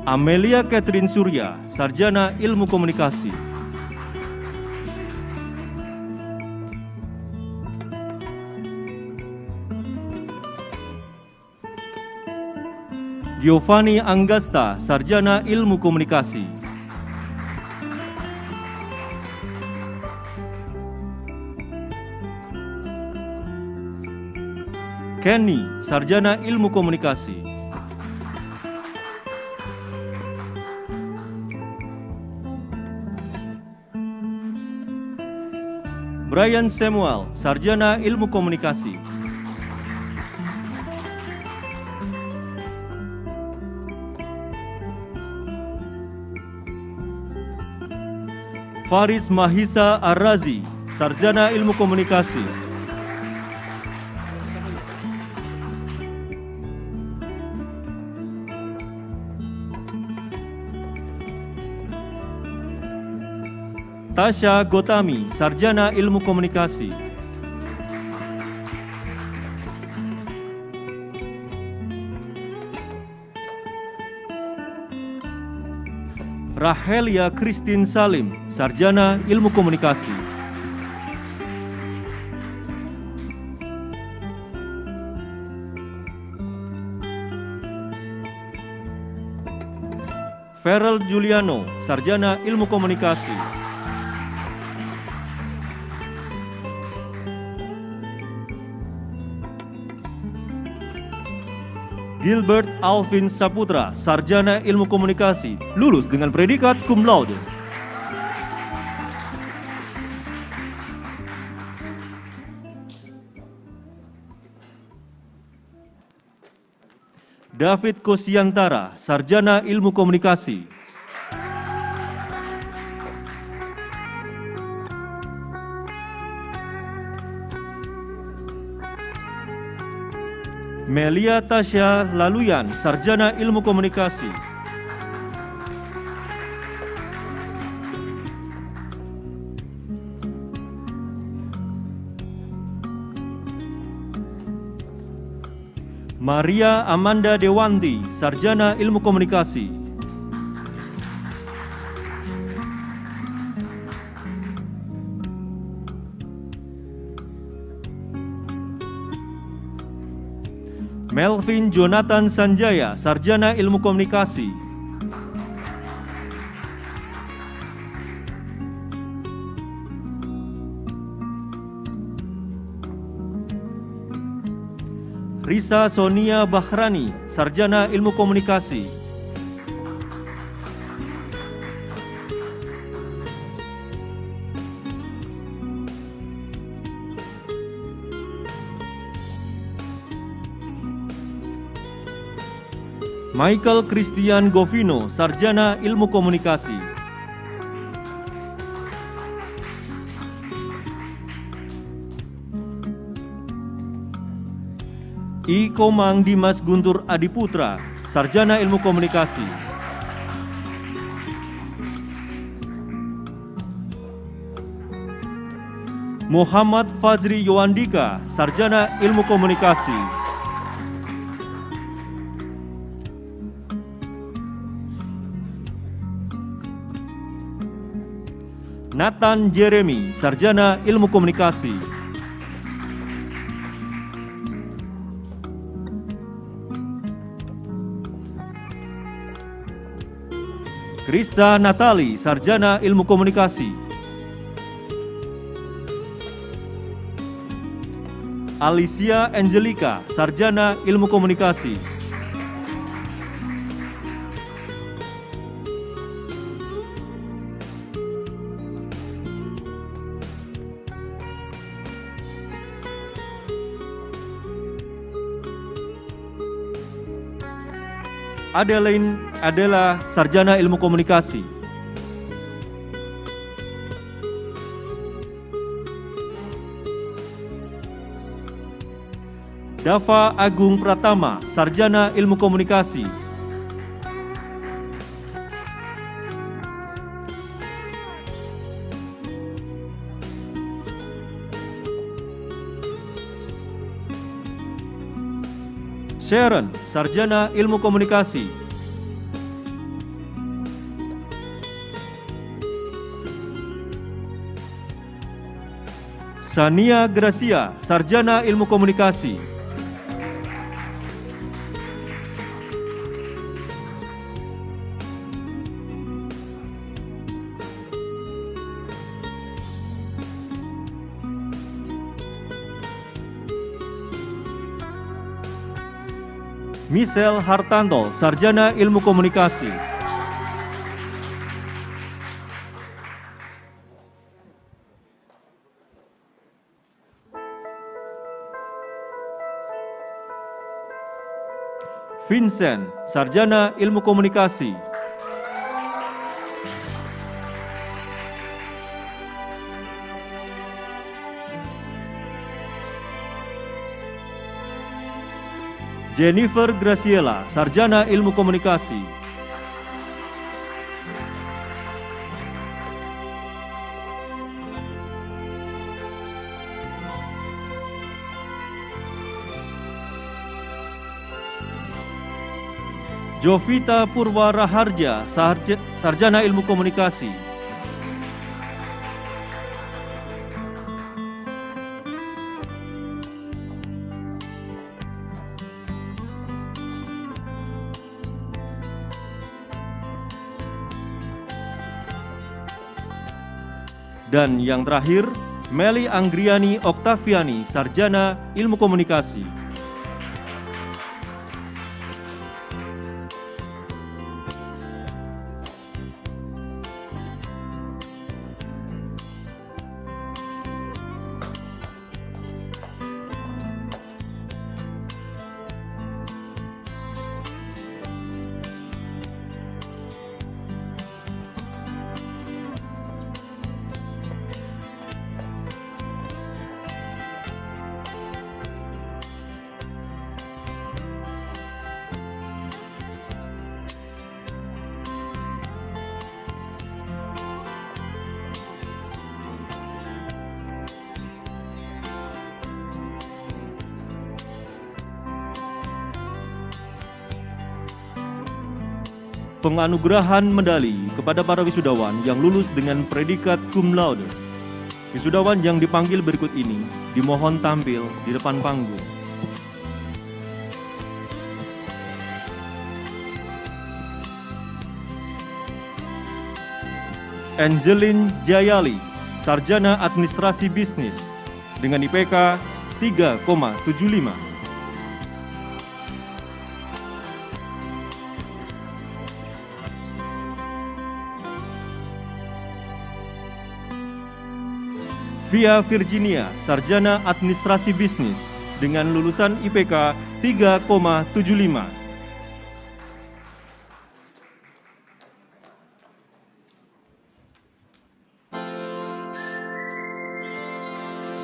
Amelia Catherine Surya, Sarjana Ilmu Komunikasi. Giovanni Anggasta, Sarjana Ilmu Komunikasi. Kenny, Sarjana Ilmu Komunikasi. Brian Samuel, Sarjana Ilmu Komunikasi. Faris Mahisa Ar-Razi, Sarjana Ilmu Komunikasi. Tasha Gotami, Sarjana Ilmu Komunikasi. Rahelia Christine Salim, Sarjana Ilmu Komunikasi. Ferel Juliano, Sarjana Ilmu Komunikasi. Gilbert Alvin Saputra, Sarjana Ilmu Komunikasi, lulus dengan predikat cum laude. David Kosiantara, Sarjana Ilmu Komunikasi. Melia Tasya Laluyan, Sarjana Ilmu Komunikasi. Maria Amanda Dewanti, Sarjana Ilmu Komunikasi. Melvin Jonathan Sanjaya, Sarjana Ilmu Komunikasi. Risa Sonia Bahrani, Sarjana Ilmu Komunikasi. Michael Christian Govino, Sarjana Ilmu Komunikasi. I. Komang Dimas Guntur Adiputra, Sarjana Ilmu Komunikasi. Muhammad Fajri Yowandika, Sarjana Ilmu Komunikasi. Nathan Jeremy, Sarjana Ilmu Komunikasi. Krista Natali, Sarjana Ilmu Komunikasi. Alicia Angelica, Sarjana Ilmu Komunikasi. Adeline Adela, Sarjana Ilmu Komunikasi. Dava Agung Pratama, Sarjana Ilmu Komunikasi. Sharon, Sarjana Ilmu Komunikasi. Sania Gracia, Sarjana Ilmu Komunikasi. Michelle Hartanto, Sarjana Ilmu Komunikasi. Vincent, Sarjana Ilmu Komunikasi. Jennifer Graciela, Sarjana Ilmu Komunikasi. Jovita Purwa Raharja, Sarjana Ilmu Komunikasi. Dan yang terakhir, Meli Anggriani Oktaviani, Sarjana Ilmu Komunikasi. Penganugerahan medali kepada para wisudawan yang lulus dengan predikat cum laude. Wisudawan yang dipanggil berikut ini dimohon tampil di depan panggung. Angelin Jayali, Sarjana Administrasi Bisnis dengan IPK 3,75. Via Virginia, Sarjana Administrasi Bisnis dengan lulusan IPK 3,75.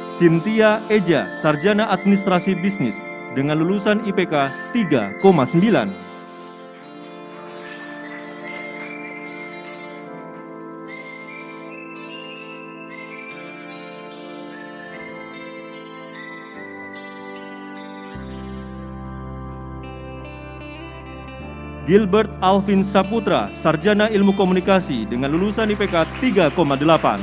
Cynthia Eja, Sarjana Administrasi Bisnis dengan lulusan IPK 3,9. Gilbert Alvin Saputra, Sarjana Ilmu Komunikasi dengan lulusan IPK 3,8.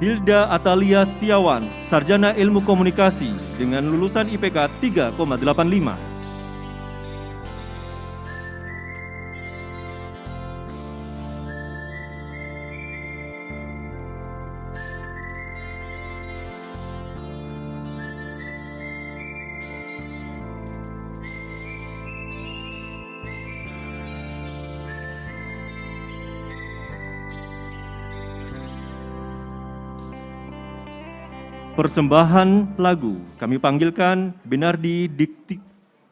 Hilda Atalia Setiawan, Sarjana Ilmu Komunikasi dengan lulusan IPK 3,85. Persembahan lagu, kami panggilkan Benardi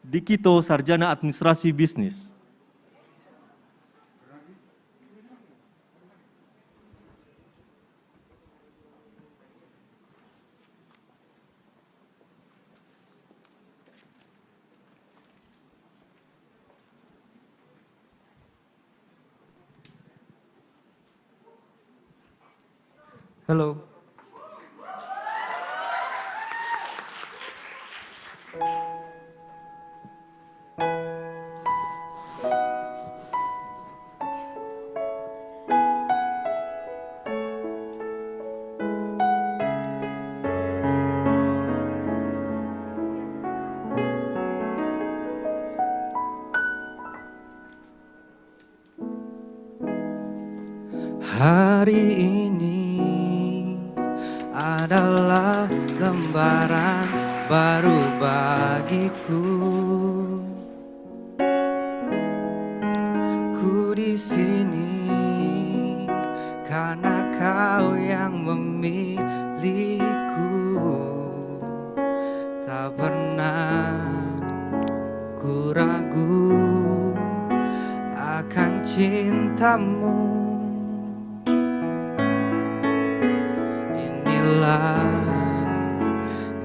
Dikito, Sarjana Administrasi Bisnis. Halo. Hari ini adalah lembaran baru bagiku. Ku di sini karena kau yang memilihku. Tak pernah ku ragu akan cintamu. Inilah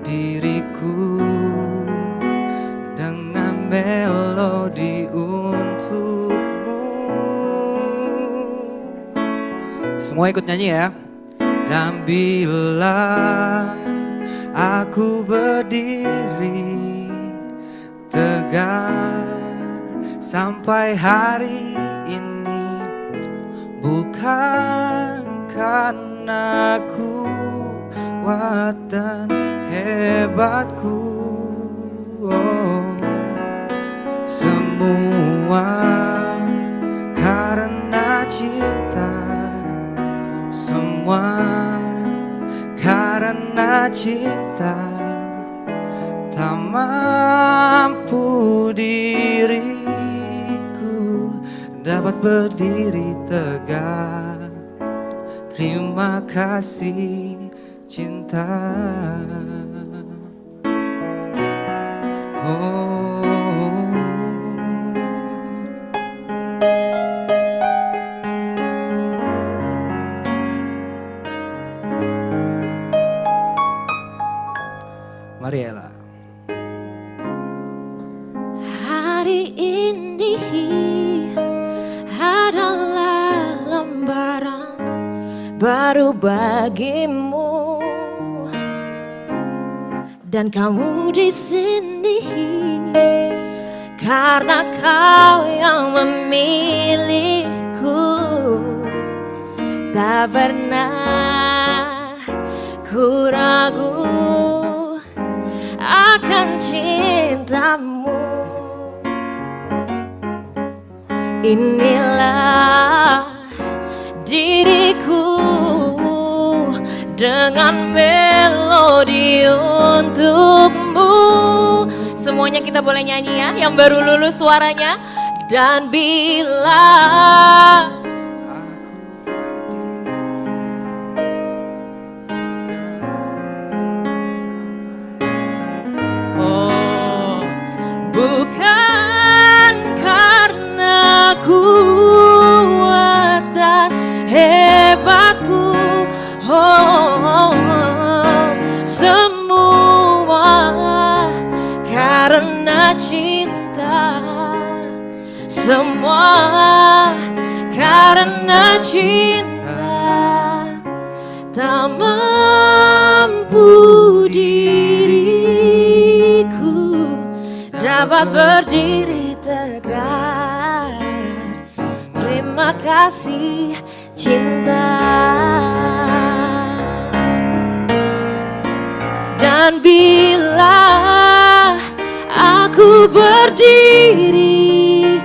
diriku dengan melodi untukmu. Semua ikut nyanyi ya. Dan bila aku berdiri tegak sampai hari ini, bukan karena kuat dan hebatku, semua karena cinta, semua karena cinta. Tak mampu diriku dapat berdiri tegak. Terima kasih cinta. Mari Ella. Hari ini adalah lembaran baru bagimu, dan kamu di sini karena kau yang memilihku. Tak pernah ku ragu akan cintamu. Inilah diriku dengan melodi untukmu. Semuanya kita boleh nyanyi ya, yang baru lulus suaranya. Dan bila bukan karena kuat dan hebatku, semua karena cinta, semua karena cinta. Tak mampu diriku dapat berdiri tegak. Terima kasih cinta. Dan bila aku berdiri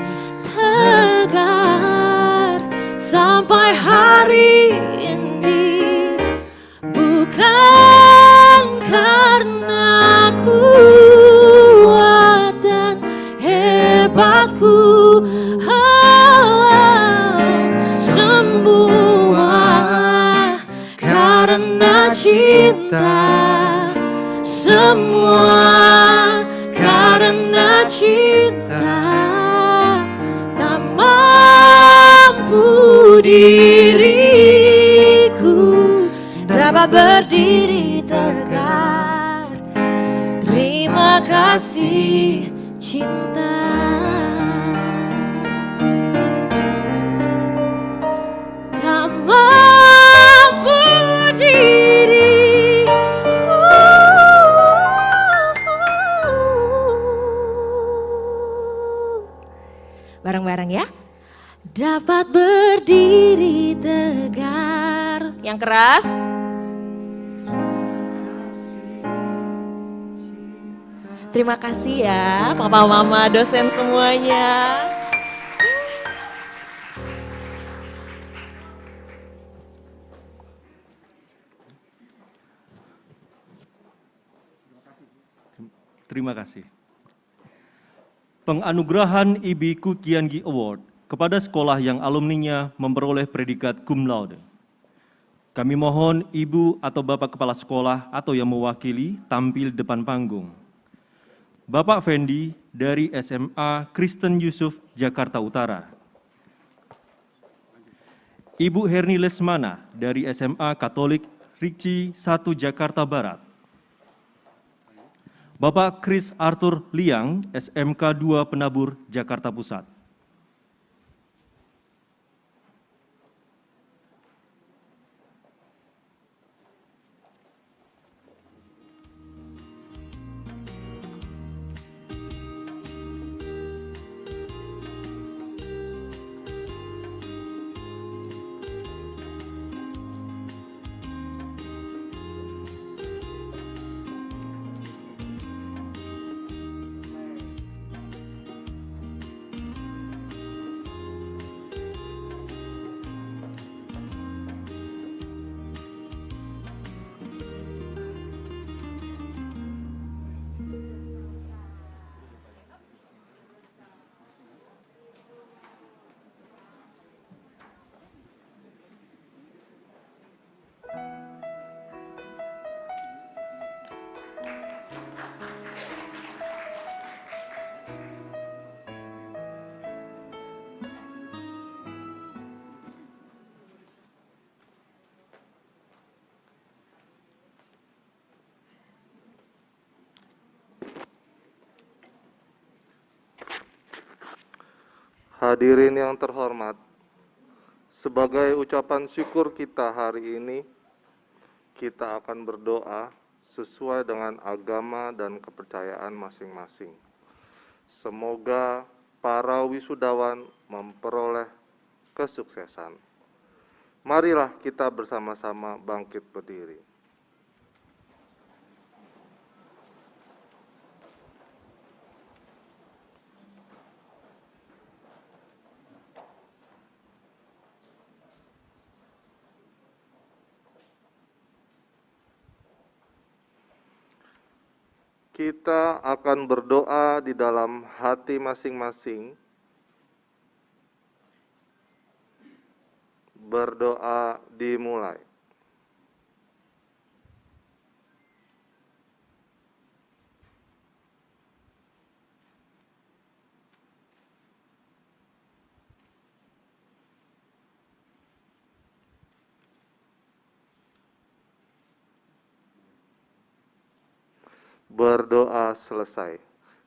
tegar sampai hari ini, bukan karena kuat dan hebatku, semua karena cinta, semua karena cinta. Tak mampu diriku dapat berdiri tegak. Terima kasih cinta. Tak mampu diriku. Bareng-bareng ya. Dapat berdiri tegar. Yang keras. Terima kasih ya papa mama dosen semuanya. Terima kasih. Penganugerahan IB Kwi Kian Gi Award kepada sekolah yang alumninya memperoleh predikat cum laude. Kami mohon Ibu atau Bapak Kepala Sekolah atau yang mewakili tampil depan panggung. Bapak Fendi dari SMA Kristen Yusuf, Jakarta Utara. Ibu Herni Lesmana dari SMA Katolik Ricci 1 Jakarta Barat. Bapak Chris Arthur Liang, SMK 2 Penabur, Jakarta Pusat. Hadirin yang terhormat, sebagai ucapan syukur kita hari ini, kita akan berdoa sesuai dengan agama dan kepercayaan masing-masing. Semoga para wisudawan memperoleh kesuksesan. Marilah kita bersama-sama bangkit berdiri. Kita akan berdoa di dalam hati masing-masing. Berdoa dimulai. Berdoa selesai.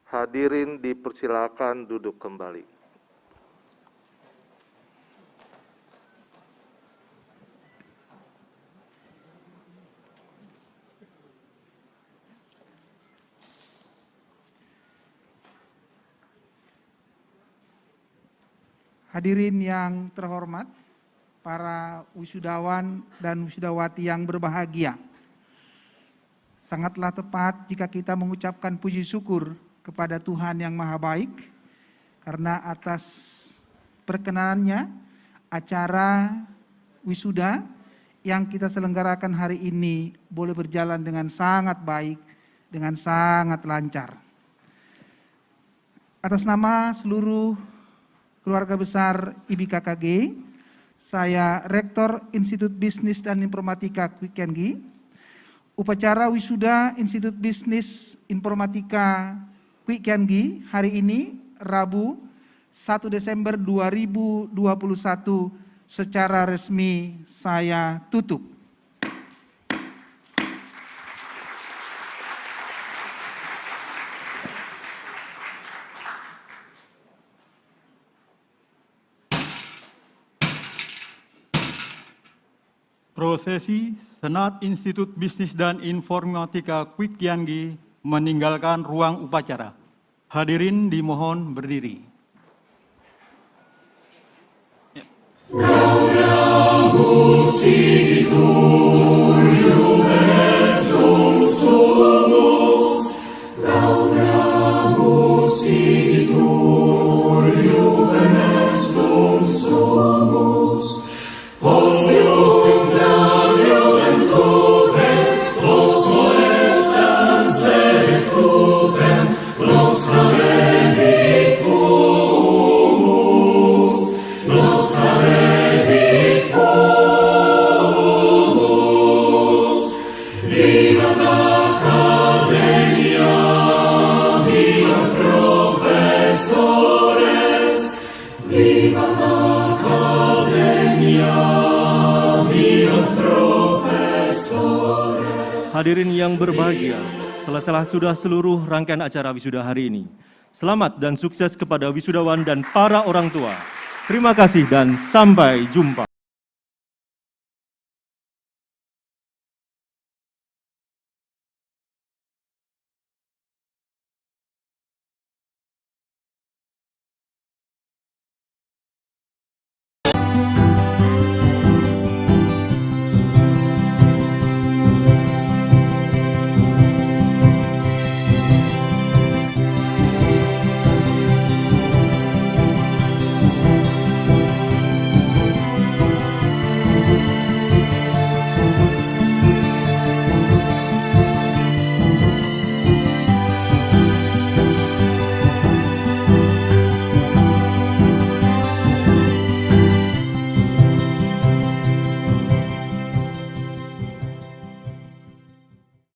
Hadirin dipersilakan duduk kembali. Hadirin yang terhormat, para wisudawan dan wisudawati yang berbahagia. Sangatlah tepat jika kita mengucapkan puji syukur kepada Tuhan yang Maha Baik, karena atas perkenanannya acara wisuda yang kita selenggarakan hari ini boleh berjalan dengan sangat baik, dengan sangat lancar. Atas nama seluruh keluarga besar IBKKG, saya Rektor Institut Bisnis dan Informatika Kwi Kian Gi. Upacara wisuda Institut Bisnis Informatika Kwi Kian Gi hari ini, Rabu 1 Desember 2021, secara resmi saya tutup. Prosesi Senat Institut Bisnis dan Informatika Kwi Kian Gi meninggalkan ruang upacara. Hadirin dimohon berdiri. Los Hadirin yang berbahagia, selesai sudah seluruh rangkaian acara wisuda hari ini. Selamat dan sukses kepada wisudawan dan para orang tua. Terima kasih dan sampai jumpa.